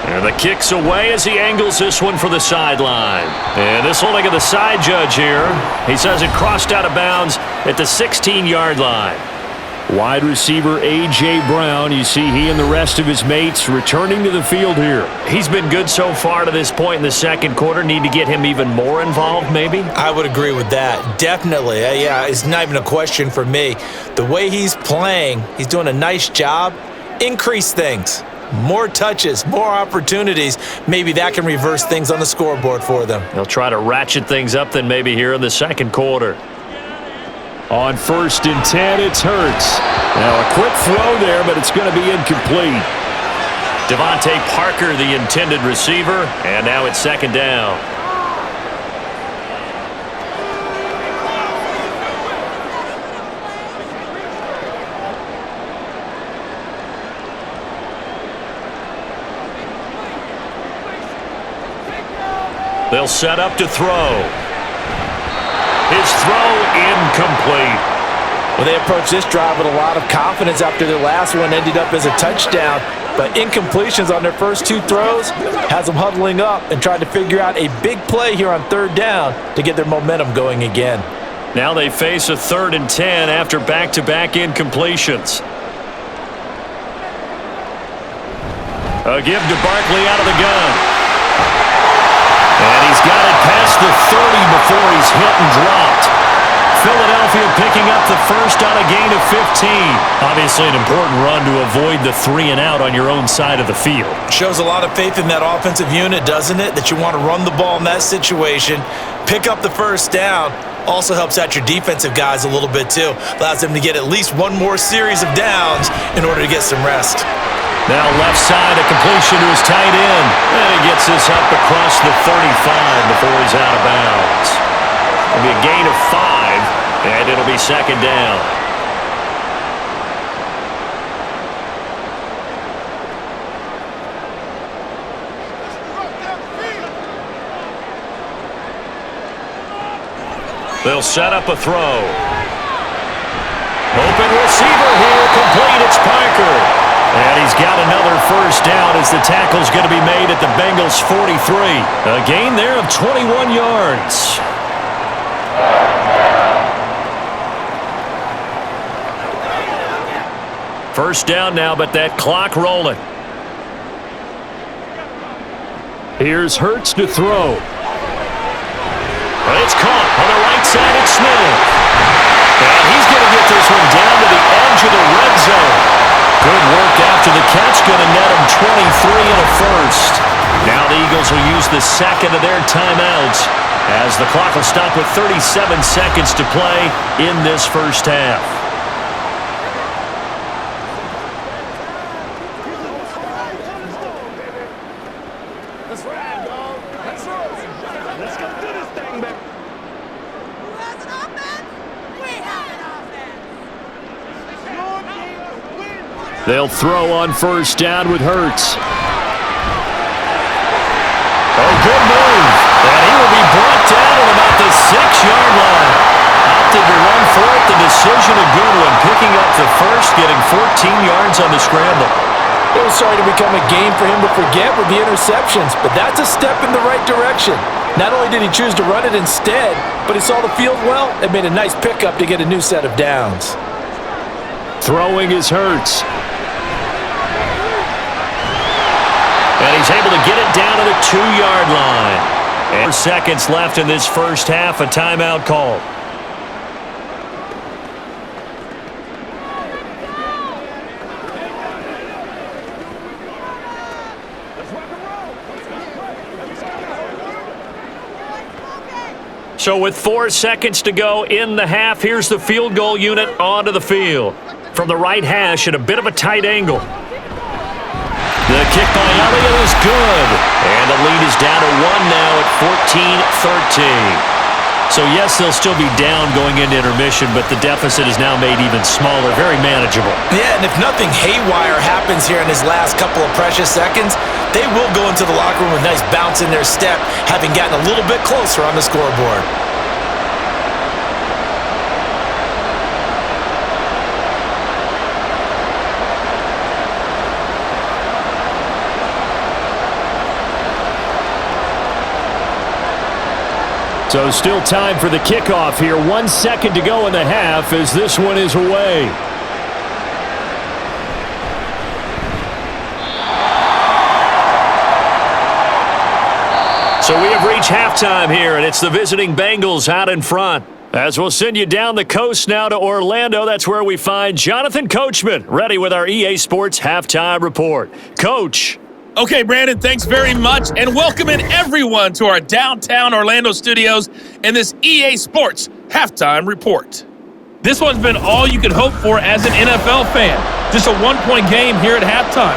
And the kick's away as he angles this one for the sideline. And this holding of the side judge here. He says it crossed out of bounds at the 16-yard line. Wide receiver A.J. Brown, you see he and the rest of his mates returning to the field here. He's been good so far to this point in the second quarter. Need to get him even more involved, maybe? I would agree with that. Definitely. Yeah, it's not even a question for me. The way he's playing, he's doing a nice job. Increase things. More touches, more opportunities. Maybe that can reverse things on the scoreboard for them. They'll try to ratchet things up then maybe here in the second quarter. On 1st and 10, it's Hurts. Now a quick throw there, but it's going to be incomplete. Devontae Parker, the intended receiver, and now it's second down. They'll set up to throw. His throw incomplete. Well, they approached this drive with a lot of confidence after their last one ended up as a touchdown. But incompletions on their first two throws has them huddling up and trying to figure out a big play here on 3rd down to get their momentum going again. Now they face a 3rd and 10 after back-to-back incompletions. A give to Barkley out of the gun. And he's got it past the 30 before he's hit and dropped. Philadelphia picking up the first on a gain of 15. Obviously an important run to avoid the 3 and out on your own side of the field. Shows a lot of faith in that offensive unit, doesn't it? That you want to run the ball in that situation, pick up the first down. Also helps out your defensive guys a little bit too. Allows them to get at least one more series of downs in order to get some rest. Now left side, a completion to his tight end. And he gets this up across the 35 before he's out of bounds. It'll be a gain of 5, and it'll be second down. They'll set up a throw. Open receiver here, complete, it's Parker. And he's got another first down as the tackle's going to be made at the Bengals' 43. A gain there of 21 yards. First down now, but that clock rolling. Here's Hurts to throw. It's caught on the right side, it's Smith. And he's going to get this one down to the edge of the red zone. Good work after the catch, going to net him 23 and a first. Now the Eagles will use the second of their timeouts as the clock will stop with 37 seconds to play in this first half. Let's ride, dog. Let's roll. Let's go do this thing, baby. Who has an offense? We have an offense. Your game to win. They'll throw on 1st down with Hurts. Oh, good move. And he will be brought down at about the 6-yard line. Opted to run for it. The decision a good one. Picking up the first, getting 14 yards on the scramble. It was starting to become a game for him to forget with the interceptions, but that's a step in the right direction. Not only did he choose to run it instead, but he saw the field well and made a nice pickup to get a new set of downs. Throwing is Hurts. And he's able to get it down to the 2-yard line. And 4 seconds left in this first half, a timeout call. So with 4 seconds to go in the half, here's the field goal unit onto the field. From the right hash at a bit of a tight angle. The kick by Elliott is good. And the lead is down to 1 now at 14-13. So, yes, they'll still be down going into intermission, but the deficit is now made even smaller, very manageable. Yeah, and if nothing haywire happens here in his last couple of precious seconds, they will go into the locker room with a nice bounce in their step, having gotten a little bit closer on the scoreboard. So still time for the kickoff here. 1 second to go in the half as this one is away. So we have reached halftime here, and it's the visiting Bengals out in front. As we'll send you down the coast now to Orlando, that's where we find Jonathan Coachman, ready with our EA Sports Halftime Report. Coach. Okay, Brandon, thanks very much, and welcoming everyone to our downtown Orlando studios and this EA Sports Halftime Report. This one's been all you could hope for as an NFL fan. Just a one-point game here at halftime.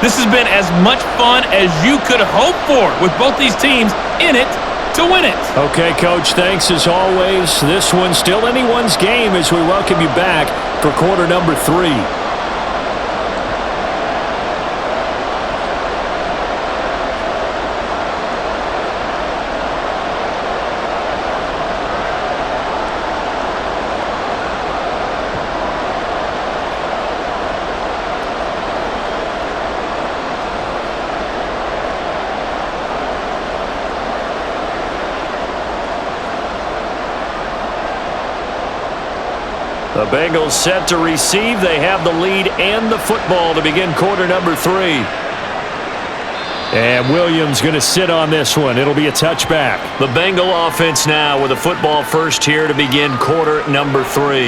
This has been as much fun as you could hope for with both these teams in it to win it. Okay, Coach, thanks as always. This one's still anyone's game as we welcome you back for quarter number 3. The Bengals set to receive. They have the lead and the football to begin quarter number 3. And Williams going to sit on this one. It'll be a touchback. The Bengal offense now with a football first here to begin quarter number 3.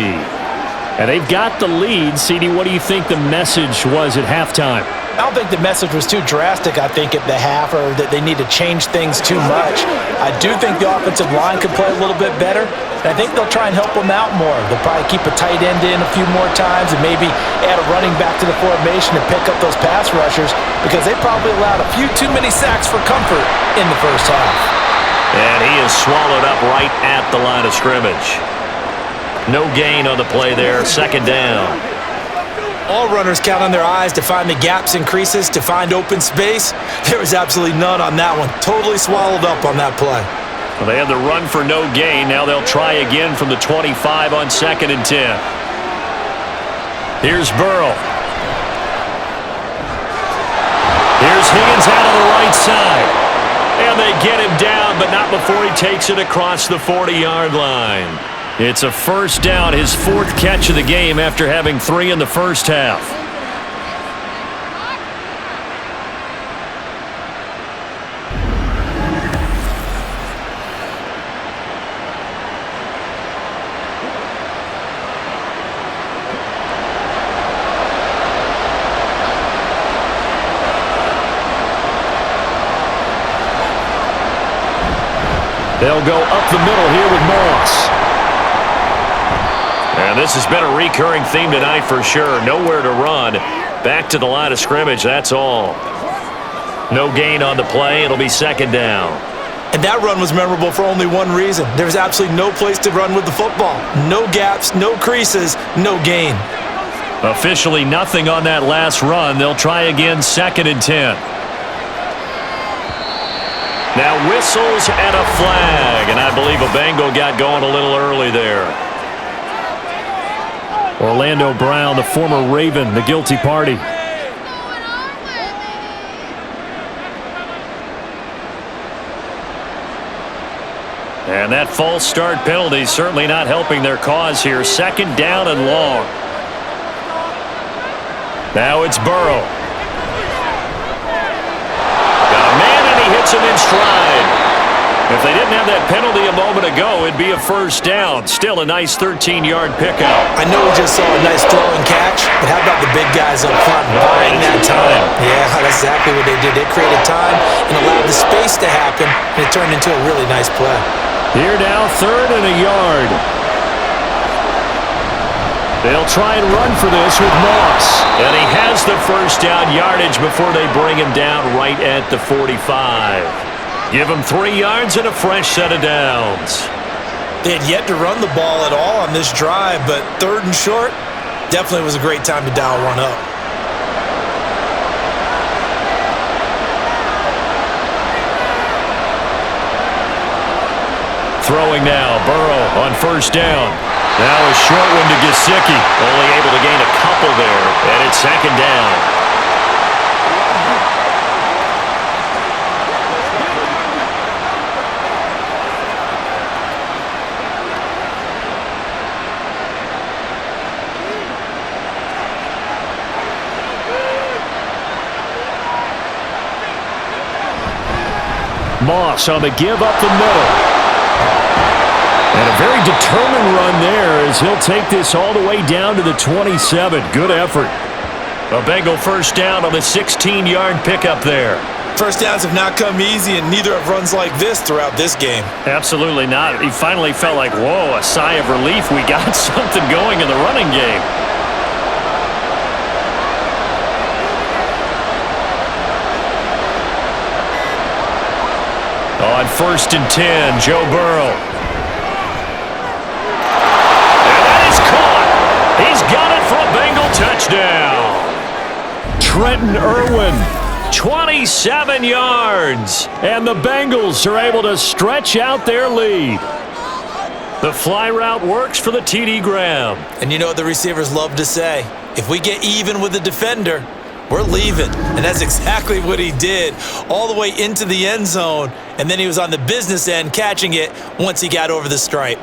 And they've got the lead. CD, what do you think the message was at halftime? I don't think the message was too drastic, I think, at the half, or that they need to change things too much. I do think the offensive line could play a little bit better, and I think they'll try and help them out more. They'll probably keep a tight end in a few more times and maybe add a running back to the formation and pick up those pass rushers because they probably allowed a few too many sacks for comfort in the first half. And he is swallowed up right at the line of scrimmage. No gain on the play there, second down. All runners count on their eyes to find the gaps and creases, to find open space. There was absolutely none on that one. Totally swallowed up on that play. Well, they had the run for no gain. Now they'll try again from the 25 on 2nd and 10. Here's Burrow. Here's Higgins out on the right side. And they get him down, but not before he takes it across the 40-yard line. It's a first down, his 4th catch of the game after having 3 in the first half. They'll go up the middle here with Moss. And this has been a recurring theme tonight for sure. Nowhere to run. Back to the line of scrimmage, that's all. No gain on the play. It'll be second down. And that run was memorable for only one reason. There was absolutely no place to run with the football. No gaps, no creases, no gain. Officially nothing on that last run. They'll try again, 2nd and 10. Now whistles and a flag. And I believe a Bengal got going a little early there. Orlando Brown, the former Raven, the guilty party. And that false start penalty certainly not helping their cause here. 2nd down and long. Now it's Burrow. Got a man and he hits him in stride. If they didn't have that penalty a moment ago, it'd be a first down. Still a nice 13-yard pickup. I know we just saw a nice throw and catch, but how about the big guys up front buying that time? Yeah, that's exactly what they did. They created time and allowed the space to happen, and it turned into a really nice play. Here now, 3rd and a yard. They'll try and run for this with Moss. And he has the first down yardage before they bring him down right at the 45. Give him 3 yards and a fresh set of downs. They had yet to run the ball at all on this drive, but 3rd and short, definitely was a great time to dial one up. Throwing now, Burrow on first down. Now a short one to Gesicki. Only able to gain a couple there, and it's 2nd down. Moss on the give up the middle. And a very determined run there as he'll take this all the way down to the 27. Good effort. A Bengal first down on the 16-yard pickup there. First downs have not come easy, and neither have runs like this throughout this game. Absolutely not. He finally felt like, whoa, a sigh of relief. We got something going in the running game. On 1st and 10, Joe Burrow. And that is caught. He's got it for a Bengal touchdown. Trenton Irwin, 27 yards. And the Bengals are able to stretch out their lead. The fly route works for the TD Graham. And you know what the receivers love to say? If we get even with the defender, we're leaving. And that's exactly what he did, all the way into the end zone. And then he was on the business end catching it once he got over the stripe.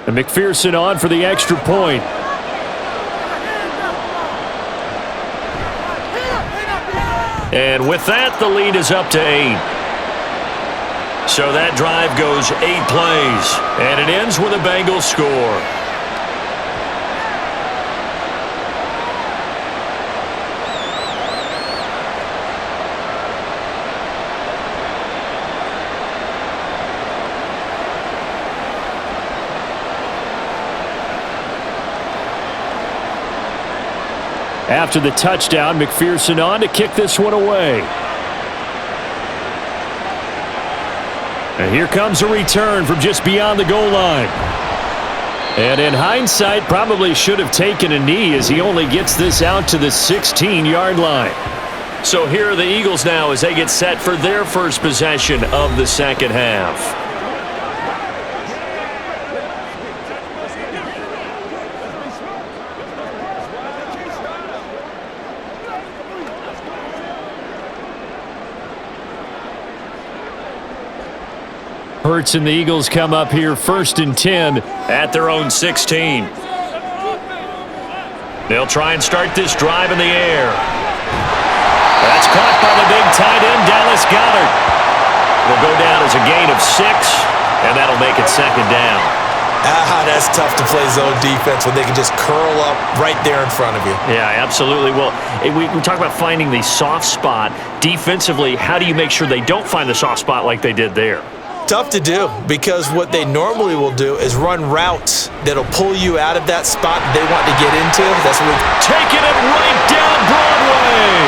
And McPherson on for the extra point. And with that, the lead is up to 8. So that drive goes 8 plays, and it ends with a Bengals score. After the touchdown, McPherson on to kick this one away. And here comes a return from just beyond the goal line. And in hindsight, probably should have taken a knee as he only gets this out to the 16-yard line. So here are the Eagles now as they get set for their first possession of the second half. Hurts and the Eagles come up here 1st and 10 at their own 16. They'll try and start this drive in the air. That's caught by the big tight end, Dallas Goedert. Will go down as a gain of 6, and that'll make it 2nd down. That's tough to play zone defense when they can just curl up right there in front of you. Yeah, absolutely. Well, we talk about finding the soft spot. Defensively, how do you make sure they don't find the soft spot like they did there? Tough to do, because what they normally will do is run routes that'll pull you out of that spot that they want to get into. That's what we're taking it right down Broadway.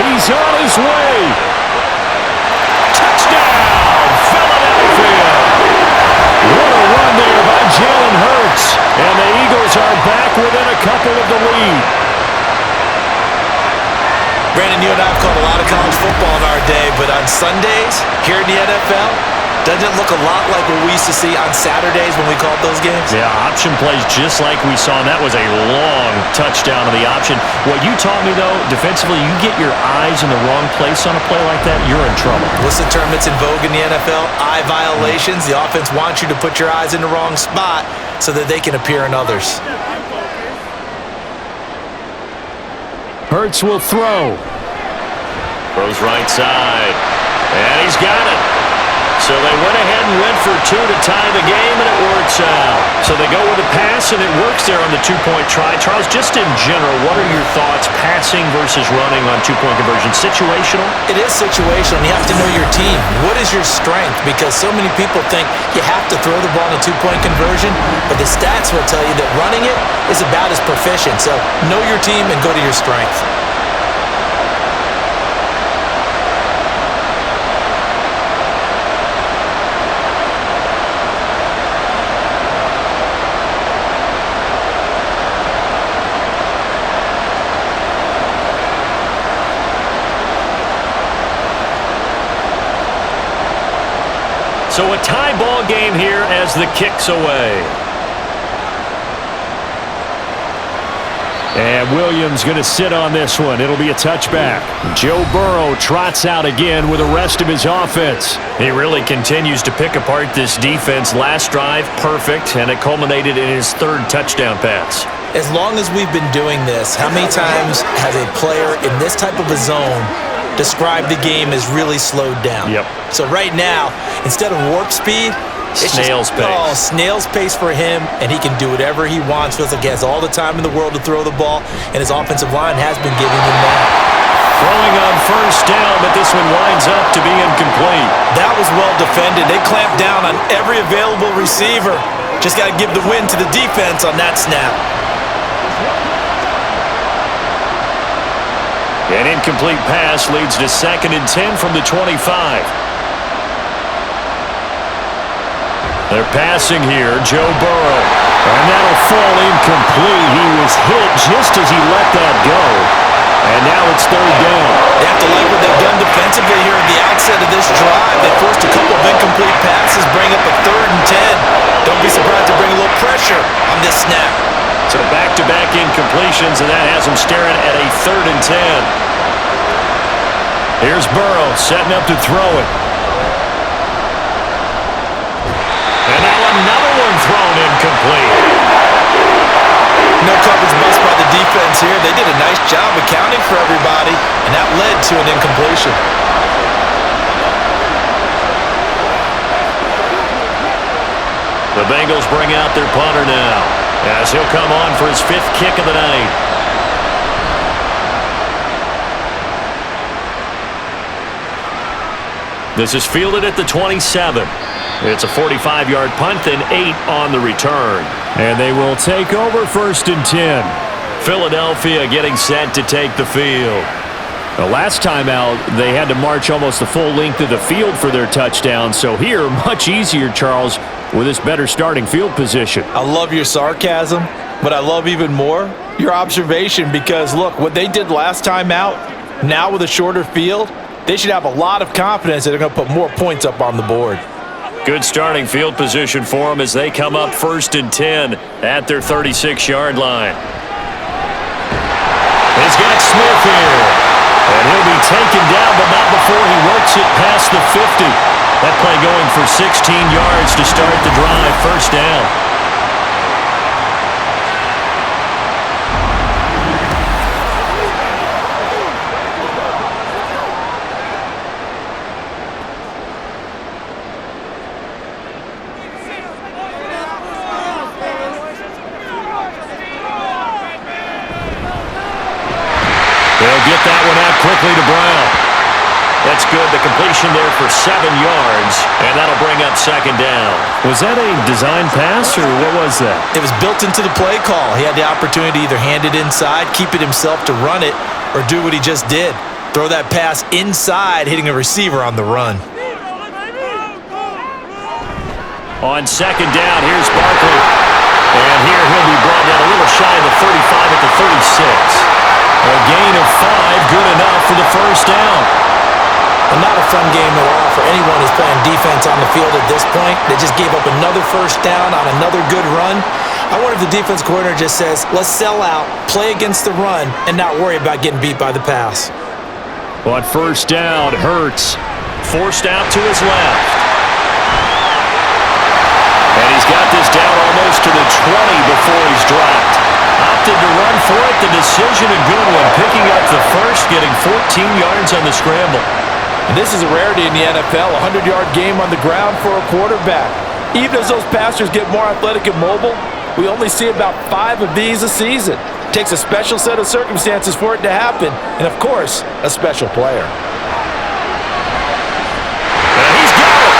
He's on his way. Touchdown, Philadelphia. What a run there by Jalen Hurts. And the Eagles are back within a couple of the lead. Brandon, you and I have called a lot of college football in our day, but on Sundays, here in the NFL, doesn't it look a lot like what we used to see on Saturdays when we called those games? Yeah, option plays just like we saw, and that was a long touchdown on the option. What you taught me, though, defensively, you get your eyes in the wrong place on a play like that, you're in trouble. What's the term that's in vogue in the NFL? Eye violations. The offense wants you to put your eyes in the wrong spot so that they can appear in others. Hurts will throw. Throws right side. And he's got it. So they went ahead and went for two to tie the game, and it works out. So they go with a pass, and it works there on the two-point try. Charles, just in general, what are your thoughts passing versus running on two-point conversion? Situational? It is situational. You have to know your team. What is your strength? Because so many people think you have to throw the ball in a two-point conversion, but the stats will tell you that running it is about as proficient. So know your team and go to your strength. So a tie ball game here as the kick's away. And Williams going to sit on this one. It'll be a touchback. Joe Burrow trots out again with the rest of his offense. He really continues to pick apart this defense. Last drive, perfect, and it culminated in his third touchdown pass. As long as we've been doing this, how many times has a player in this type of a zone described the game as really slowed down? Yep. So right now, instead of warp speed, it's snail's pace. Oh, snail's pace for him, and he can do whatever he wants. Feels like he has all the time in the world to throw the ball, and his offensive line has been giving him that. Throwing on first down, but this one winds up to be incomplete. That was well defended. They clamped down on every available receiver. Just got to give the win to the defense on that snap. An incomplete pass leads to 2nd and 10 from the 25. They're passing here, Joe Burrow. And that'll fall incomplete. He was hit just as he let that go. And now it's 3rd down. They have to like what they've done defensively here at the outset of this drive. They forced a couple of incomplete passes, bring up a 3rd and 10. Don't be surprised to bring a little pressure on this snap. So back-to-back incompletions, and that has him staring at a 3rd and 10. Here's Burrow setting up to throw it. And now another one thrown incomplete. No coverage bust by the defense here. They did a nice job accounting for everybody, and that led to an incompletion. The Bengals bring out their punter now, as he'll come on for his 5th kick of the night. This is fielded at the 27. It's a 45-yard punt and 8 on the return. And they will take over 1st and 10. Philadelphia getting set to take the field. The last time out, they had to march almost the full length of the field for their touchdown. So here, much easier, Charles, with this better starting field position. I love your sarcasm, but I love even more your observation because, look, what they did last time out, now with a shorter field, they should have a lot of confidence that they're going to put more points up on the board. Good starting field position for them as they come up 1st and 10 at their 36-yard line. He's got Smith here. And he'll be taken down, but not before he works it past the 50. That play going for 16 yards to start the drive. 1st down. They'll get that one out quickly to Brown. That's good. The completion there for 7 yards, and that'll bring up 2nd down. Was that a design pass, or what was that? It was built into the play call. He had the opportunity to either hand it inside, keep it himself to run it, or do what he just did. Throw that pass inside, hitting a receiver on the run. On 2nd down, here's Barkley. And here he'll be brought down a little shy of the 35 at the 36. A gain of 5, good enough for the 1st down. And not a fun game at all for anyone who's playing defense on the field at this point. They just gave up another 1st down on another good run. I wonder if the defense coordinator just says, let's sell out, play against the run, and not worry about getting beat by the pass. On 1st down, Hurts forced out to his left. And he's got this down almost to the 20 before he's dropped. Opted to run for it. The decision a good one. Picking up the 1st, getting 14 yards on the scramble. And this is a rarity in the NFL, a 100-yard game on the ground for a quarterback. Even as those passers get more athletic and mobile, we only see about 5 of these a season. It takes a special set of circumstances for it to happen, and of course, a special player. And he's got it.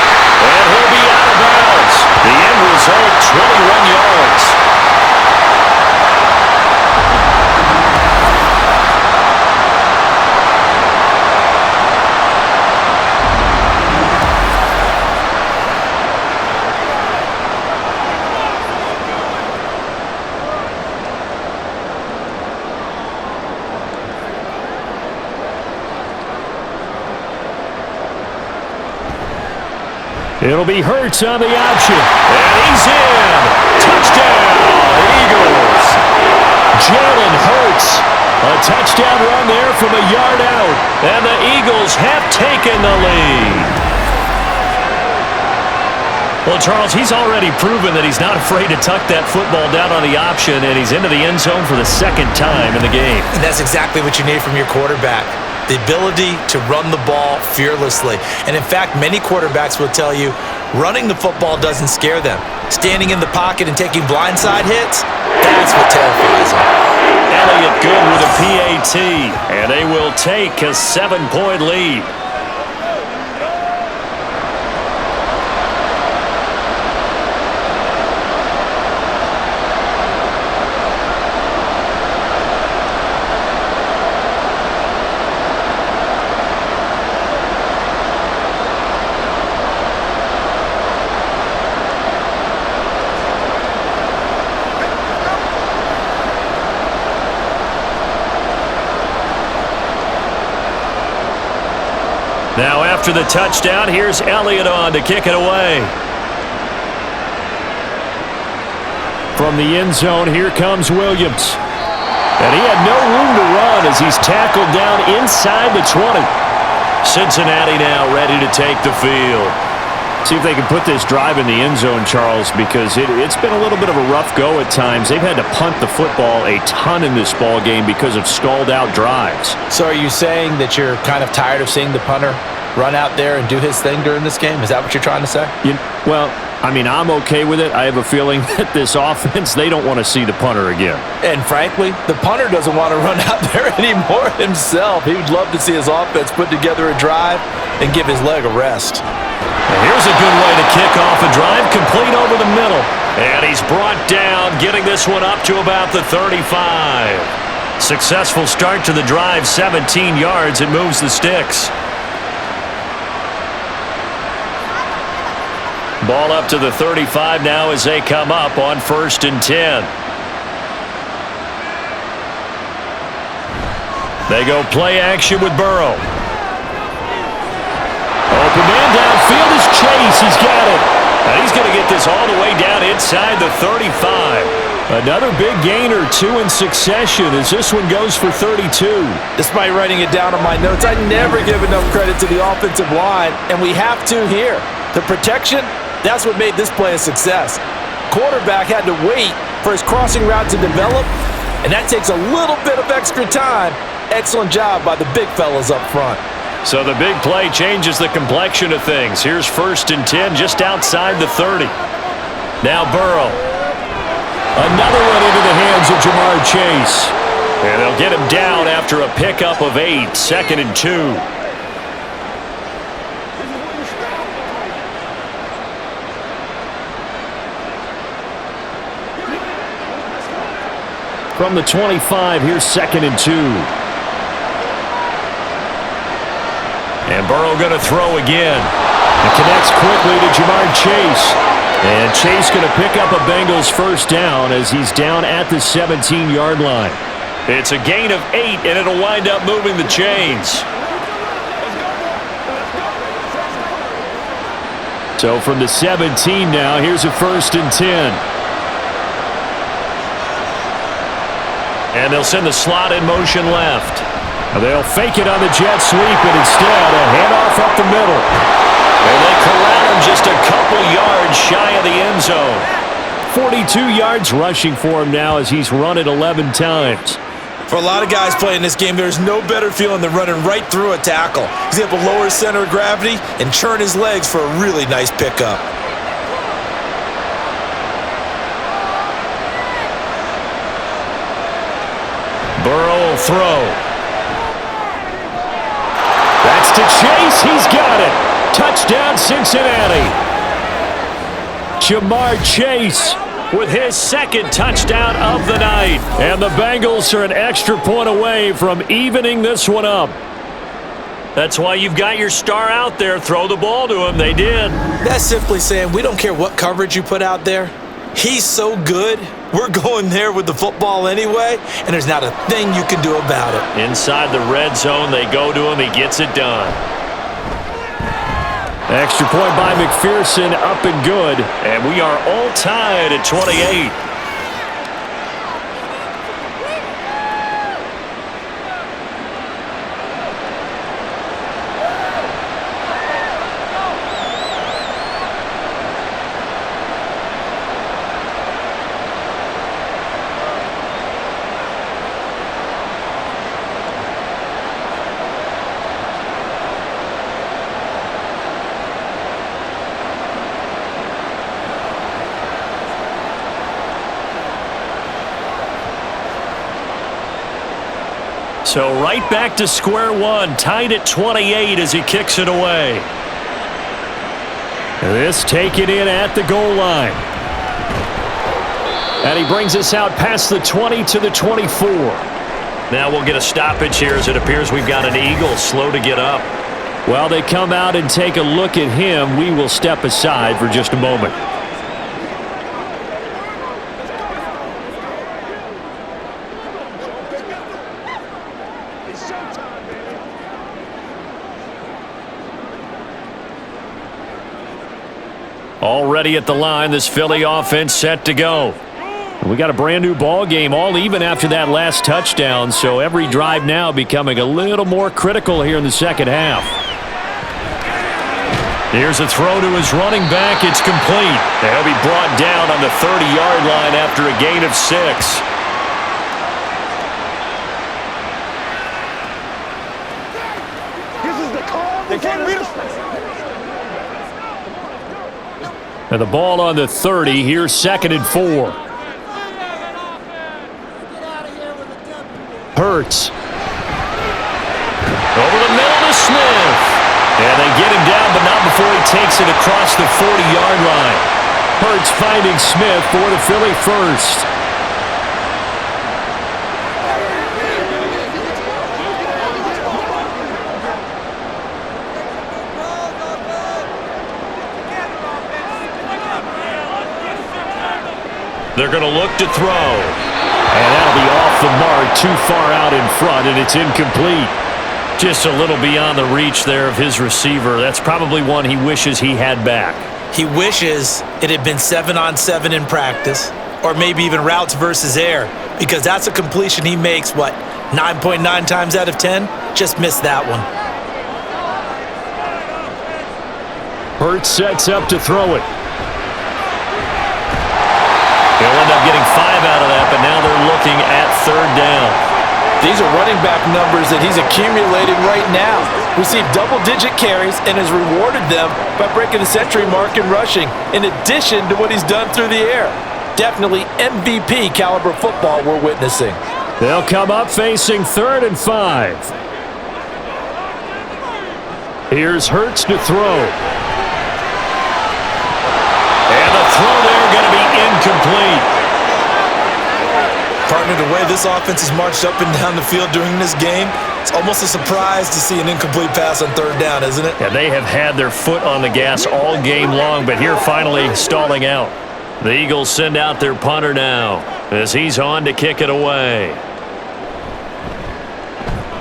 And he'll be out of bounds. The end result, 21 yards. It'll be Hurts on the option. And he's in. Touchdown, Eagles. Jalen Hurts. A touchdown run there from a yard out. And the Eagles have taken the lead. Well, Charles, he's already proven that he's not afraid to tuck that football down on the option, and he's into the end zone for the second time in the game. And that's exactly what you need from your quarterback. The ability to run the ball fearlessly. And in fact, many quarterbacks will tell you running the football doesn't scare them. Standing in the pocket and taking blindside hits, that's what terrifies them. Elliott good with a PAT, and they will take a 7-point lead. Now after the touchdown, here's Elliott on to kick it away. From the end zone, here comes Williams. And he had no room to run as he's tackled down inside the 20. Cincinnati now ready to take the field. See if they can put this drive in the end zone, Charles, because it's been a little bit of a rough go at times. They've had to punt the football a ton in this ball game because of stalled-out drives. So are you saying that you're kind of tired of seeing the punter run out there and do his thing during this game? Is that what you're trying to say? Well, I mean, I'm okay with it. I have a feeling that this offense, they don't want to see the punter again. And frankly, the punter doesn't want to run out there anymore himself. He would love to see his offense put together a drive and give his leg a rest. And here's a good way to kick off a drive, complete over the middle. And he's brought down, getting this one up to about the 35. Successful start to the drive, 17 yards. It moves the sticks. Ball up to the 35 now as they come up on 1st and 10. They go play action with Burrow. Open man downfield is Chase. He's got it. And he's going to get this all the way down inside the 35. Another big gain or two in succession as this one goes for 32. Despite writing it down on my notes, I never give enough credit to the offensive line, and we have to here. The protection, that's what made this play a success. Quarterback had to wait for his crossing route to develop, and that takes a little bit of extra time. Excellent job by the big fellas up front. So the big play changes the complexion of things. Here's 1st and 10 just outside the 30. Now Burrow. Another one into the hands of Jamar Chase. And they'll get him down after a pickup of 8, 2nd and 2. From the 25, here's 2nd and 2. And Burrow going to throw again. It connects quickly to Jamar Chase. And Chase going to pick up a Bengals first down as he's down at the 17-yard line. It's a gain of 8, and it'll wind up moving the chains. So from the 17 now, here's a 1st and 10. And they'll send the slot in motion left. They'll fake it on the jet sweep, and instead a handoff up the middle. And they corral him just a couple yards shy of the end zone. 42 yards rushing for him now as he's run it 11 times. For a lot of guys playing this game, there's no better feeling than running right through a tackle. He's able to lower his center of gravity and churn his legs for a really nice pickup. Burrow will throw. That's to Chase. He's got it. Touchdown, Cincinnati. Jamar Chase with his second touchdown of the night. And the Bengals are an extra point away from evening this one up. That's why you've got your star out there. Throw the ball to him. They did. That's simply saying we don't care what coverage you put out there. He's so good, we're going there with the football anyway, and there's not a thing you can do about it. Inside the red zone, they go to him. He gets it done. Extra point by McPherson, up and good. And we are all tied at 28. So right back to square one, tied at 28 as he kicks it away. This taken in at the goal line. And he brings us out past the 20 to the 24. Now we'll get a stoppage here as it appears we've got an Eagle slow to get up. While they come out and take a look at him, we will step aside for just a moment. Already at the line, this Philly offense set to go. We got a brand new ball game, all even after that last touchdown, so every drive now becoming a little more critical here in the second half. Here's a throw to his running back. It's complete. He'll be brought down on the 30-yard line after a gain of 6. And the ball on the 30. Here's 2nd and 4. Hurts. Over the middle to Smith. And they get him down, but not before he takes it across the 40-yard line. Hurts finding Smith for the Philly first. They're going to look to throw. And that'll be off the mark, too far out in front, and it's incomplete. Just a little beyond the reach there of his receiver. That's probably one he wishes he had back. He wishes it had been 7-on-7 in practice, or maybe even routes versus air, because that's a completion he makes, 9.9 times out of 10? Just missed that one. Hurts sets up to throw it. He'll end up getting 5 out of that, but now they're looking at 3rd down. These are running back numbers that he's accumulating right now. Received double-digit carries and has rewarded them by breaking the century mark in rushing, in addition to what he's done through the air. Definitely MVP caliber football we're witnessing. They'll come up facing 3rd and 5. Here's Hurts to throw. And the throw there going to be incomplete. Partner, the way this offense has marched up and down the field during this game, it's almost a surprise to see an incomplete pass on 3rd down, isn't it? Yeah, they have had their foot on the gas all game long, but here finally stalling out. The Eagles send out their punter now as he's on to kick it away.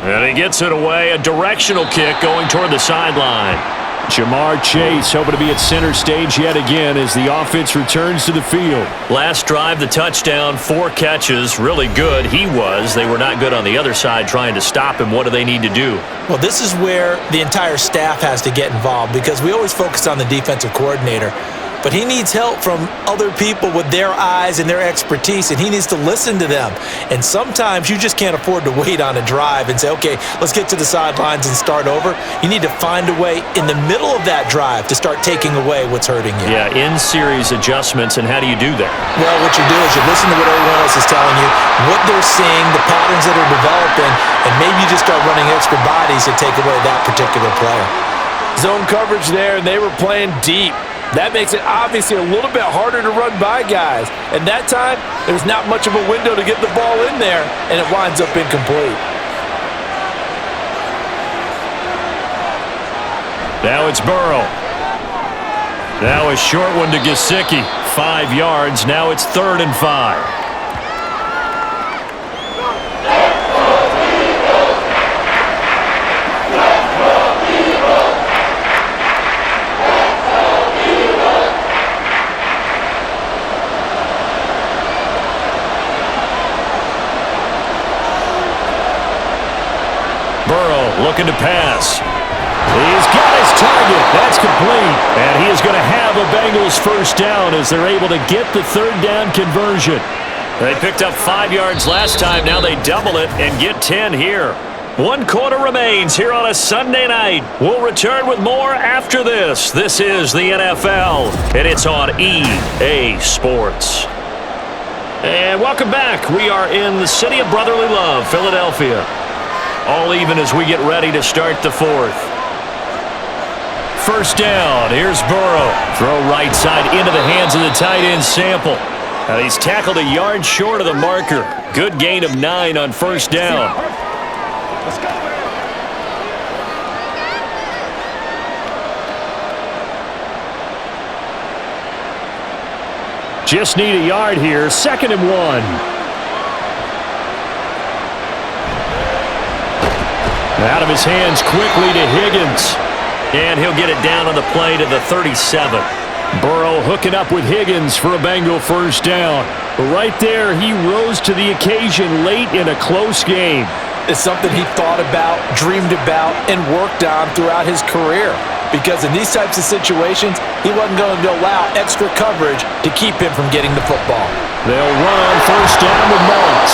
And he gets it away, a directional kick going toward the sideline. Jamar Chase hoping to be at center stage yet again as the offense returns to the field. Last drive, the touchdown, 4 catches, really good. He was. They were not good on the other side trying to stop him. What do they need to do? Well, this is where the entire staff has to get involved because we always focus on the defensive coordinator. but he needs help from other people with their eyes and their expertise, and he needs to listen to them. And sometimes you just can't afford to wait on a drive and say, okay, let's get to the sidelines and start over. You need to find a way in the middle of that drive to start taking away what's hurting you. Yeah, in-series adjustments, and how do you do that? Well, what you do is you listen to what everyone else is telling you, what they're seeing, the patterns that are developing, and maybe you just start running extra bodies to take away that particular player. Zone coverage there, and they were playing deep. That makes it obviously a little bit harder to run by guys. And that time, there's not much of a window to get the ball in there, and it winds up incomplete. Now it's Burrow. Now a short one to Gesicki. 5 yards. Now it's 3rd and 5. Looking to pass. He's got his target. That's complete. And he is going to have a Bengals first down as they're able to get the 3rd down conversion. They picked up 5 yards last time. Now they double it and get 10 here. 1 quarter remains here on a Sunday night. We'll return with more after this. This is the NFL, and it's on EA Sports. And welcome back. We are in the city of brotherly love, Philadelphia. All even as we get ready to start the 4th. First down. Here's Burrow. Throw right side into the hands of the tight end Sample. Now he's tackled a yard short of the marker. Good gain of 9 on first down. Let's go, Just need a yard here. 2nd and 1. Out of his hands quickly to Higgins. And he'll get it down on the play to the 37. Burrow hooking up with Higgins for a Bengal first down. Right there, he rose to the occasion late in a close game. It's something he thought about, dreamed about, and worked on throughout his career. Because in these types of situations, he wasn't going to allow extra coverage to keep him from getting the football. They'll run on first down with Moss.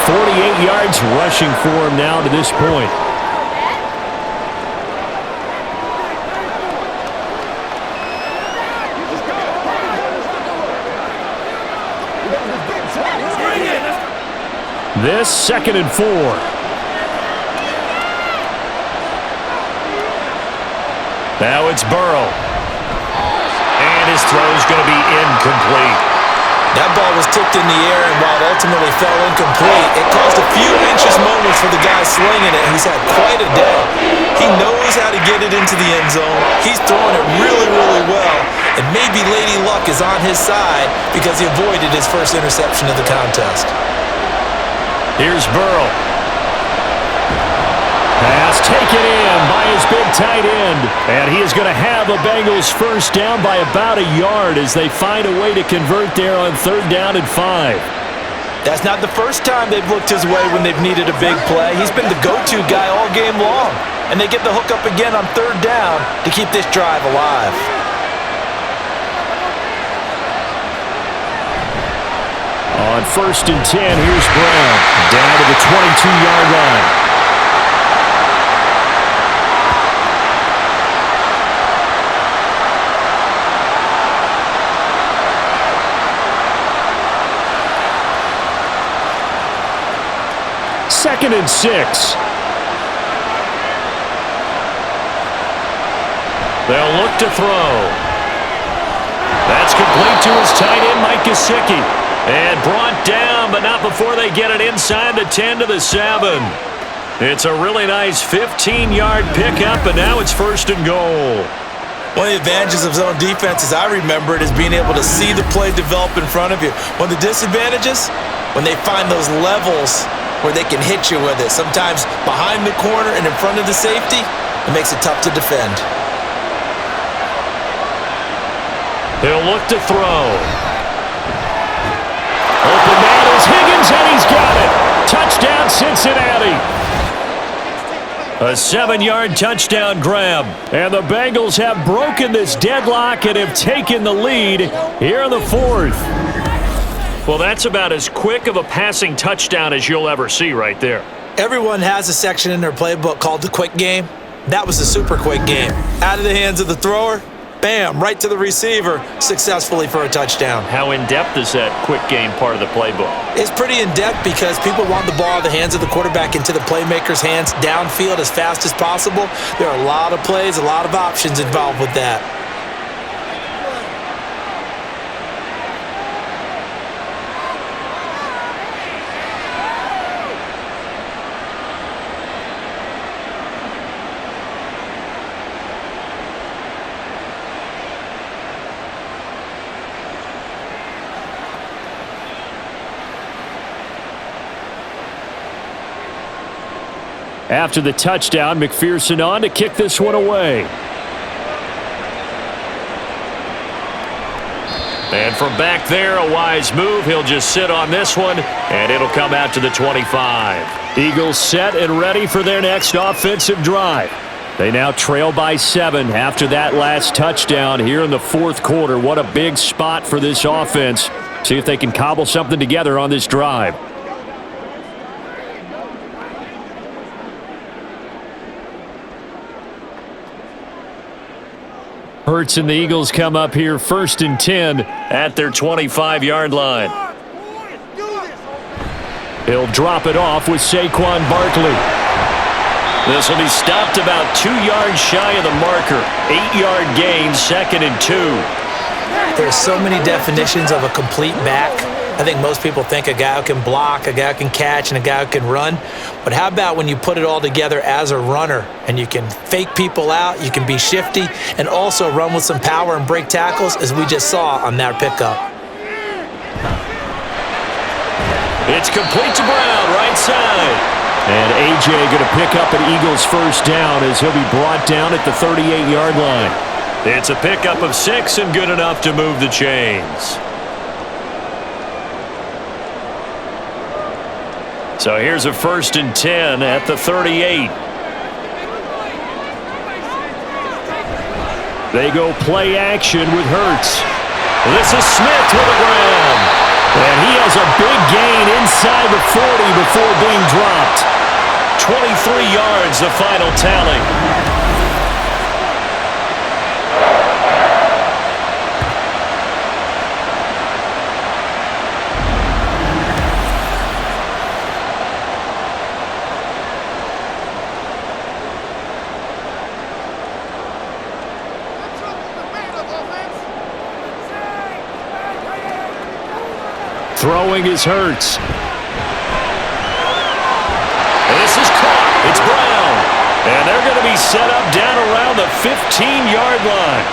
48 yards rushing for him now to this point. This 2nd and 4. Now it's Burrow. And his throw's going to be incomplete. That ball was tipped in the air, and while it ultimately fell incomplete, it caused a few anxious moments for the guy slinging it. He's had quite a day. He knows how to get it into the end zone. He's throwing it really, really well. And maybe Lady Luck is on his side because he avoided his first interception of the contest. Here's Burrow. Pass taken in by his big tight end. And he is going to have a Bengals first down by about a yard as they find a way to convert there on 3rd down and 5. That's not the first time they've looked his way when they've needed a big play. He's been the go-to guy all game long. And they get the hook up again on 3rd down to keep this drive alive. On 1st and 10, here's Brown. Down to the 22-yard line. Second and 6. They'll look to throw. That's complete to his tight end, Mike Gesicki. And brought down, but not before they get it inside the 10 to the 7. It's a really nice 15-yard pickup, and now it's 1st and goal. One of the advantages of zone defense, as I remember it, is being able to see the play develop in front of you. One of the disadvantages, when they find those levels where they can hit you with it, sometimes behind the corner and in front of the safety, it makes it tough to defend. He'll look to throw. Open man is Higgins, and he's got it. Touchdown, Cincinnati. A 7-yard touchdown grab. And the Bengals have broken this deadlock and have taken the lead here in the fourth. Well, that's about as quick of a passing touchdown as you'll ever see right there. Everyone has a section in their playbook called the quick game. That was a super quick game. Out of the hands of the thrower, bam, right to the receiver, successfully for a touchdown. How in-depth is that quick game part of the playbook? It's pretty in-depth because people want the ball in the hands of the quarterback into the playmaker's hands downfield as fast as possible. There are a lot of plays, a lot of options involved with that. After the touchdown, McPherson on to kick this one away. And from back there, a wise move. He'll just sit on this one, and it'll come out to the 25. Eagles set and ready for their next offensive drive. They now trail by 7 after that last touchdown here in the fourth quarter. What a big spot for this offense. See if they can cobble something together on this drive. Hurts and the Eagles come up here 1st and 10 at their 25-yard line. He'll drop it off with Saquon Barkley. This will be stopped about 2 yards shy of the marker. 8-yard gain, 2nd and 2. There's so many definitions of a complete back. I think most people think a guy who can block, a guy who can catch, and a guy who can run. But how about when you put it all together as a runner and you can fake people out, you can be shifty, and also run with some power and break tackles, as we just saw on that pickup. It's complete to Brown, right side. And A.J. going to pick up an Eagles first down as he'll be brought down at the 38-yard line. It's a pickup of 6 and good enough to move the chains. So here's a 1st and 10 at the 38. They go play action with Hurts. This is Smith to the ground. And he has a big gain inside the 40 before being dropped. 23 yards, the final tally. Throwing is Hurts. This is caught. It's Brown. And they're going to be set up down around the 15-yard line.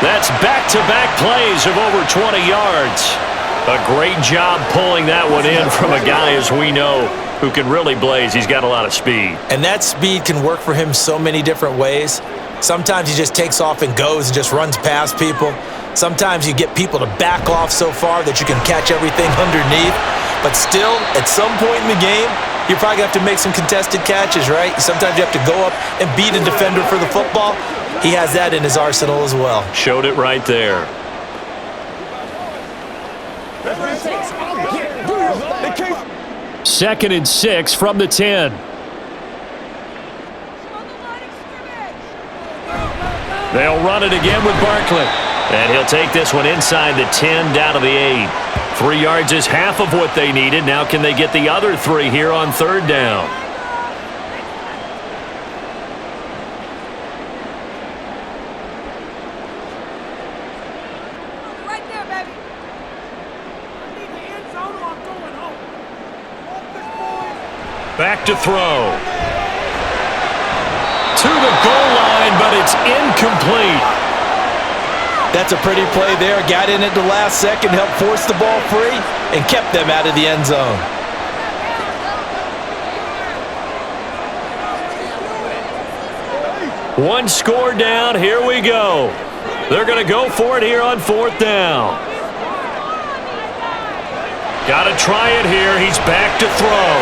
That's back-to-back plays of over 20 yards. A great job pulling that one in from a guy, as we know, who can really blaze. He's got a lot of speed. And that speed can work for him so many different ways. Sometimes he just takes off and goes and just runs past people. Sometimes you get people to back off so far that you can catch everything underneath. But still, at some point in the game, you probably have to make some contested catches, right? Sometimes you have to go up and beat a defender for the football. He has that in his arsenal as well. Showed it right there. Second and 6 from the 10. They'll run it again with Barkley. And he'll take this one inside the 10 down to the 8. 3 yards is half of what they needed. Now can they get the other 3 here on 3rd down? Right there, baby. I need the end zone or I'm going home. Back to throw. To the goal line, but it's incomplete. That's a pretty play there. Got in at the last second, helped force the ball free, and kept them out of the end zone. One score down. Here we go. They're going to go for it here on 4th down. Got to try it here. He's back to throw.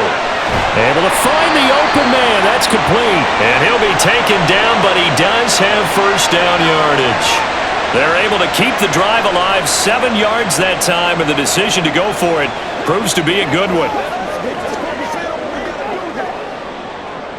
Able to find the open man. That's complete. And he'll be taken down, but he does have first down yardage. They're able to keep the drive alive, 7 yards that time, and the decision to go for it proves to be a good one.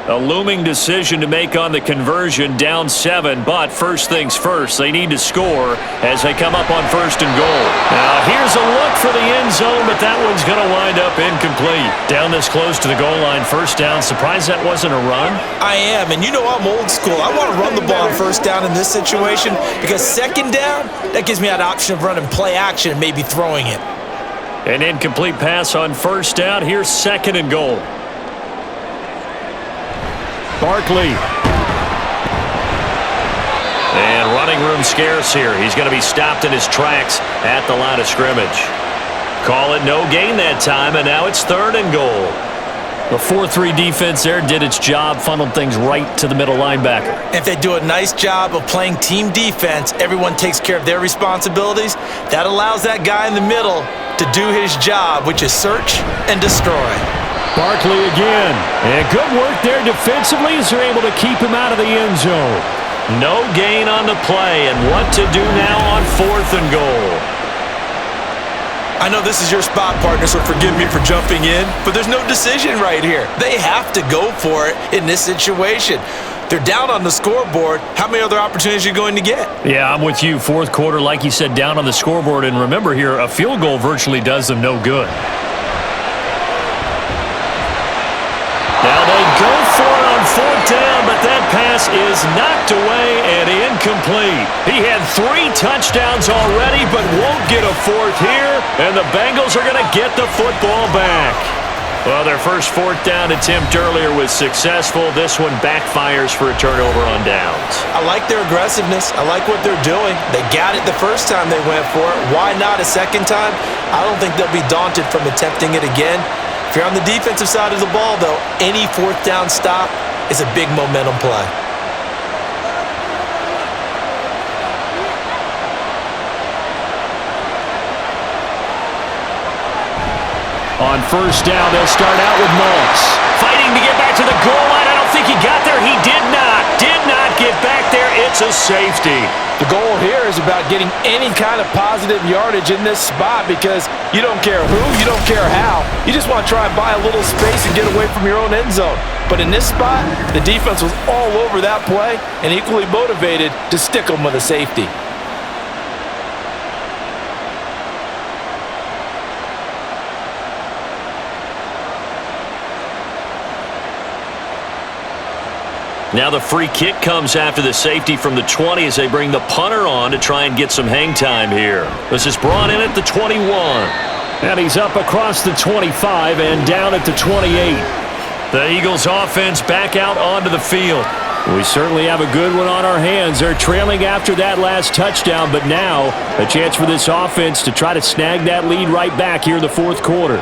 A looming decision to make on the conversion, down 7, but first things first, they need to score as they come up on first and goal. Now here's a look for the end zone, but that one's going to wind up incomplete. Down this close to the goal line, first down. Surprised that wasn't a run? I am, and you know I'm old school. I want to run the ball on first down in this situation because second down, that gives me that option of running play action and maybe throwing it. An incomplete pass on first down. Here's second and goal. Barkley. And running room scarce here. He's going to be stopped in his tracks at the line of scrimmage. Call it no gain that time, and now it's third and goal. The 4-3 defense there did its job, funneled things right to the middle linebacker. If they do a nice job of playing team defense, everyone takes care of their responsibilities. That allows that guy in the middle to do his job, which is search and destroy. Barkley again. And good work there defensively as they're able to keep him out of the end zone. No gain on the play, and what to do now on fourth and goal. I know this is your spot, partner, so forgive me for jumping in, but there's no decision right here. They have to go for it in this situation. They're down on the scoreboard. How many other opportunities are you going to get? Yeah, I'm with you. Fourth quarter, like you said, down on the scoreboard. And remember here, a field goal virtually does them no good. Now they go for it on fourth down, but that pass is knocked away and incomplete. He had 3 touchdowns already, but won't get a fourth here, and the Bengals are going to get the football back. Well, their first fourth down attempt earlier was successful. This one backfires for a turnover on downs. I like their aggressiveness. I like what they're doing. They got it the first time they went for it. Why not a second time? I don't think they'll be daunted from attempting it again. If you're on the defensive side of the ball, though, any fourth down stop is a big momentum play. On first down, they'll start out with Moss. Fighting to get back to the goal line. I don't think he got there. He did not get back there. It's a safety. The goal here is about getting any kind of positive yardage in this spot because you don't care who, you don't care how. You just want to try and buy a little space and get away from your own end zone. But in this spot, the defense was all over that play and equally motivated to stick them with a safety. Now the free kick comes after the safety from the 20 as they bring the punter on to try and get some hang time here. This is brought in at the 21. And he's up across the 25 and down at the 28. The Eagles offense back out onto the field. We certainly have a good one on our hands. They're trailing after that last touchdown, but now a chance for this offense to try to snag that lead right back here in the fourth quarter.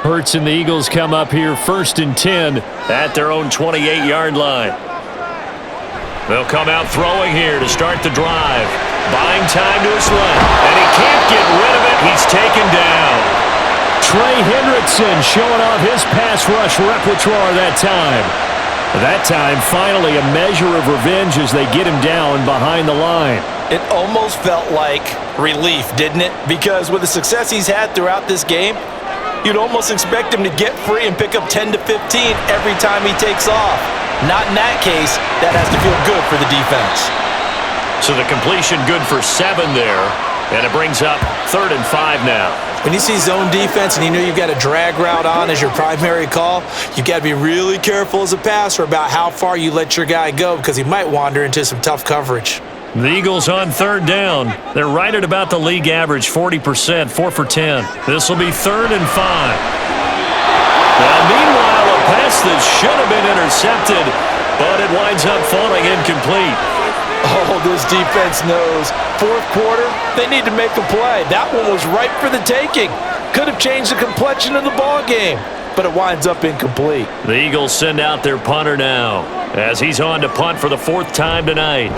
Hurts and the Eagles come up here first and 10 at their own 28-yard line. They'll come out throwing here to start the drive. Buying time to his left, and he can't get rid of it. He's taken down. Trey Hendrickson showing off his pass rush repertoire that time. That time, finally, a measure of revenge as they get him down behind the line. It almost felt like relief, didn't it? Because with the success he's had throughout this game, you'd almost expect him to get free and pick up 10 to 15 every time he takes off. Not in that case. That has to feel good for the defense. So the completion good for 7 there, and it brings up 3rd and 5 now. When you see zone defense and you know you've got a drag route on as your primary call, you've got to be really careful as a passer about how far you let your guy go because he might wander into some tough coverage. The Eagles on 3rd down. They're right at about the league average, 40%, 4 for 10. This will be 3rd and 5. Now, meanwhile, a pass that should have been intercepted, but it winds up falling incomplete. Oh, this defense knows. Fourth quarter, they need to make a play. That one was ripe for the taking. Could have changed the complexion of the ball game. but it winds up incomplete. The Eagles send out their punter now as he's on to punt for the 4th time tonight.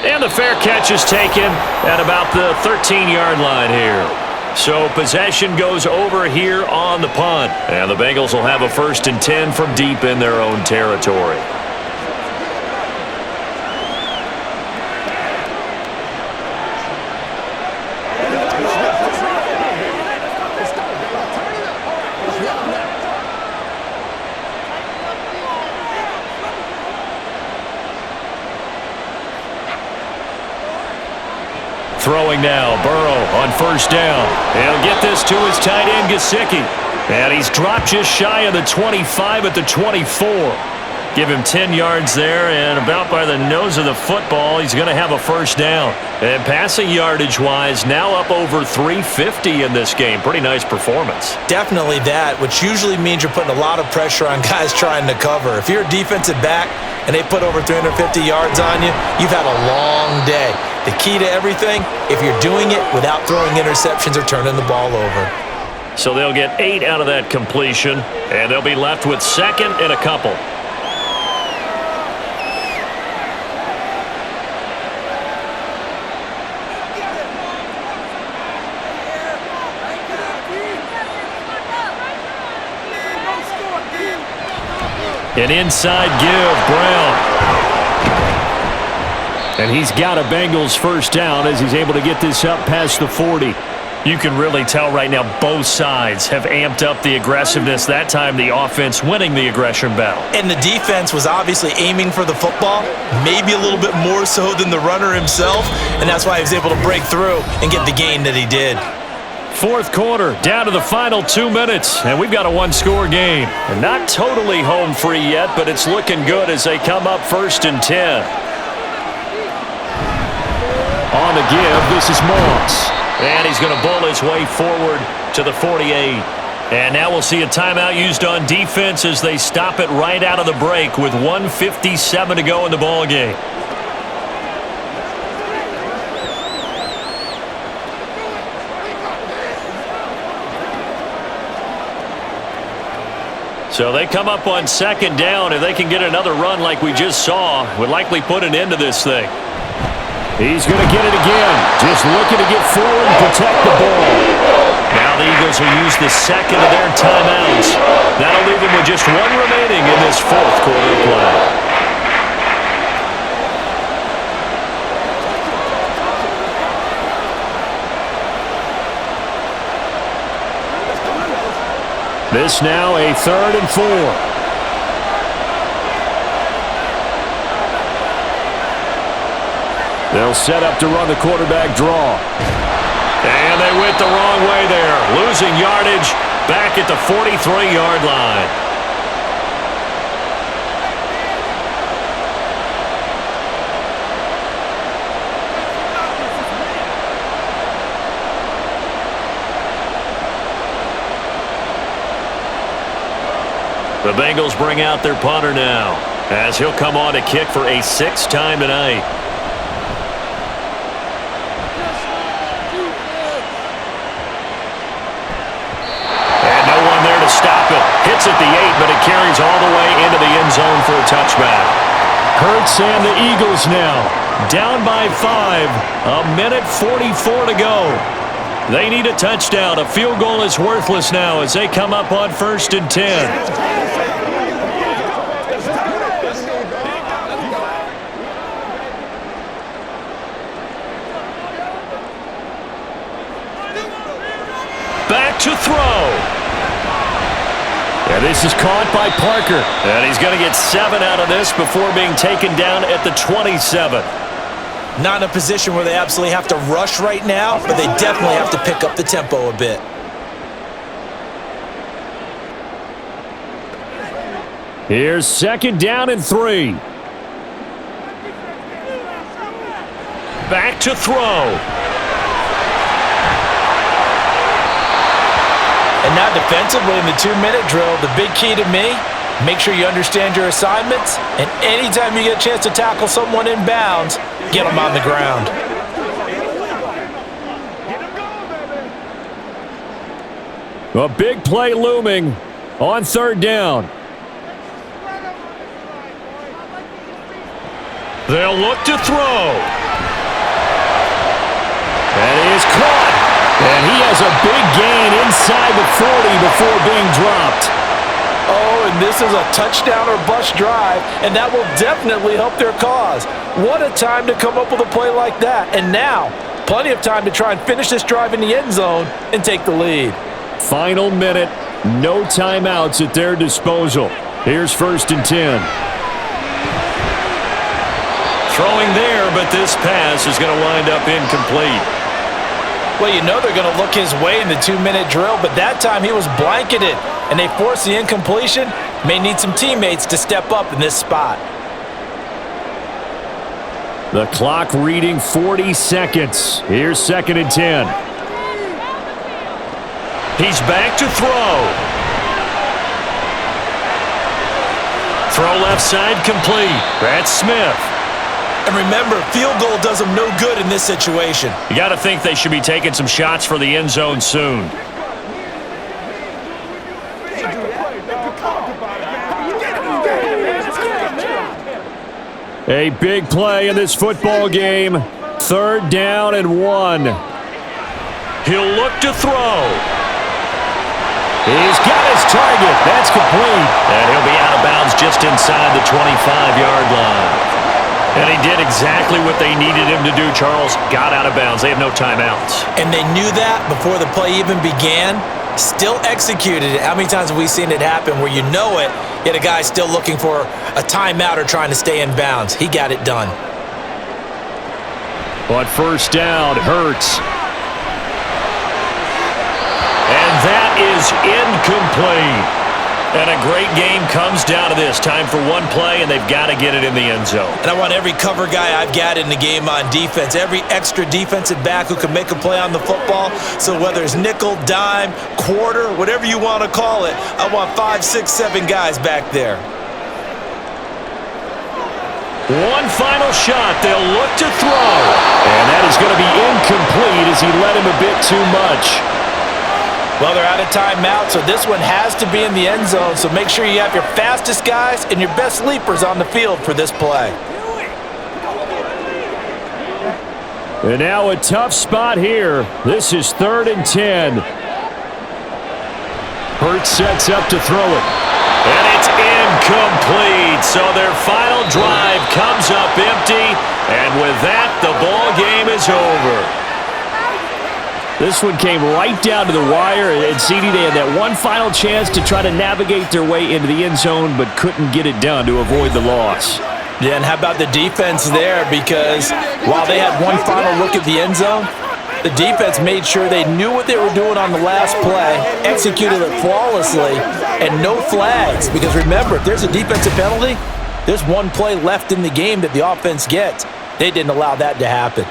And the fair catch is taken at about the 13-yard line here. So possession goes over here on the punt. And the Bengals will have a 1st and 10 from deep in their own territory. Throwing now, Burrow on 1st down. He'll get this to his tight end, Gesicki. And he's dropped just shy of the 25 at the 24. Give him 10 yards there, and about by the nose of the football, he's going to have a 1st down. And passing yardage-wise, now up over 350 in this game. Pretty nice performance. Definitely that, which usually means you're putting a lot of pressure on guys trying to cover. If you're a defensive back and they put over 350 yards on you, you've had a long day. The key to everything, if you're doing it without throwing interceptions or turning the ball over. So they'll get 8 out of that completion, and they'll be left with 2nd and a couple. An inside give, Brown. And he's got a Bengals 1st down as he's able to get this up past the 40. You can really tell right now both sides have amped up the aggressiveness. That time the offense winning the aggression battle. And the defense was obviously aiming for the football, maybe a little bit more so than the runner himself, and that's why he was able to break through and get the gain that he did. 4th quarter, down to the final 2 minutes, and we've got a 1-score game. And not totally home free yet, but it's looking good as they come up 1st and 10. On the give, this is Moss. And he's going to bowl his way forward to the 48. And now we'll see a timeout used on defense as they stop it right out of the break with 1:57 to go in the ballgame. So they come up on 2nd down. If they can get another run like we just saw, would likely put an end to this thing. He's going to get it again. Just looking to get forward and protect the ball. Now the Eagles will use the 2nd of their timeouts. That'll leave them with just 1 remaining in this 4th quarter play. This now a 3rd and 4. They'll set up to run the quarterback draw. And they went the wrong way there. Losing yardage back at the 43-yard line. The Bengals bring out their punter now as he'll come on to kick for a 6th time tonight. And no one there to stop it. Hits at the 8, but it carries all the way into the end zone for a touchback. Hurts and the Eagles now down by 5. 1:44 to go. They need a touchdown. A field goal is worthless now as they come up on 1st and 10. Back to throw. And this is caught by Parker. And he's going to get 7 out of this before being taken down at the 27. Not in a position where they absolutely have to rush right now, but they definitely have to pick up the tempo a bit. Here's 2nd down and 3. Back to throw. And now defensively in the 2-minute drill, the big key to me, make sure you understand your assignments, and anytime you get a chance to tackle someone in bounds, get them on the ground. A big play looming on third down. They'll look to throw. And he is caught. And he has a big gain inside the 40 before being dropped. Oh, and this is a touchdown or bust drive, and that will definitely help their cause. What a time to come up with a play like that. And now, plenty of time to try and finish this drive in the end zone and take the lead. Final minute, no timeouts at their disposal. Here's 1st and 10. Throwing there, but this pass is going to wind up incomplete. Well, you know they're going to look his way in the 2-minute drill, but that time he was blanketed, and they forced the incompletion. May need some teammates to step up in this spot. The clock reading 40 seconds. Here's 2nd and 10. He's back to throw. Throw left side complete. That's Smith. And remember, field goal does them no good in this situation. You got to think they should be taking some shots for the end zone soon. A big play in this football game. 3rd down and 1. He'll look to throw. He's got his target. That's complete. And he'll be out of bounds just inside the 25-yard line. And he did exactly what they needed him to do, Charles. Got out of bounds. They have no timeouts. And they knew that before the play even began. Still executed it. How many times have we seen it happen where you know it, yet a guy still looking for a timeout or trying to stay in bounds? He got it done. On 1st down, Hurts. And that is incomplete. And a great game comes down to this. Time for one play, and they've got to get it in the end zone. And I want every cover guy I've got in the game on defense, every extra defensive back who can make a play on the football. So whether it's nickel, dime, quarter, whatever you want to call it, I want 5, 6, 7 guys back there. One final shot. They'll look to throw. And that is going to be incomplete as he led him a bit too much. Well, they're out of timeout, so this one has to be in the end zone. So make sure you have your fastest guys and your best sleepers on the field for this play. And now a tough spot here. This is 3rd and 10. Hurts sets up to throw it. And it's incomplete. So their final drive comes up empty. And with that, the ball game is over. This one came right down to the wire, and CD, they had that one final chance to try to navigate their way into the end zone, but couldn't get it done to avoid the loss. Yeah, and how about the defense there? Because while they had one final look at the end zone, the defense made sure they knew what they were doing on the last play, executed it flawlessly, and no flags. Because remember, if there's a defensive penalty, there's one play left in the game that the offense gets. They didn't allow that to happen.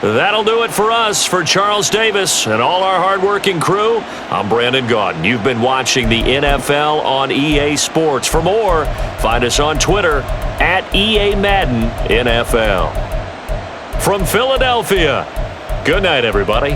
That'll do it for us. For Charles Davis and all our hardworking crew, I'm Brandon Gaudin. You've been watching the NFL on EA Sports. For more, find us on Twitter at EA Madden NFL. From Philadelphia, good night, everybody.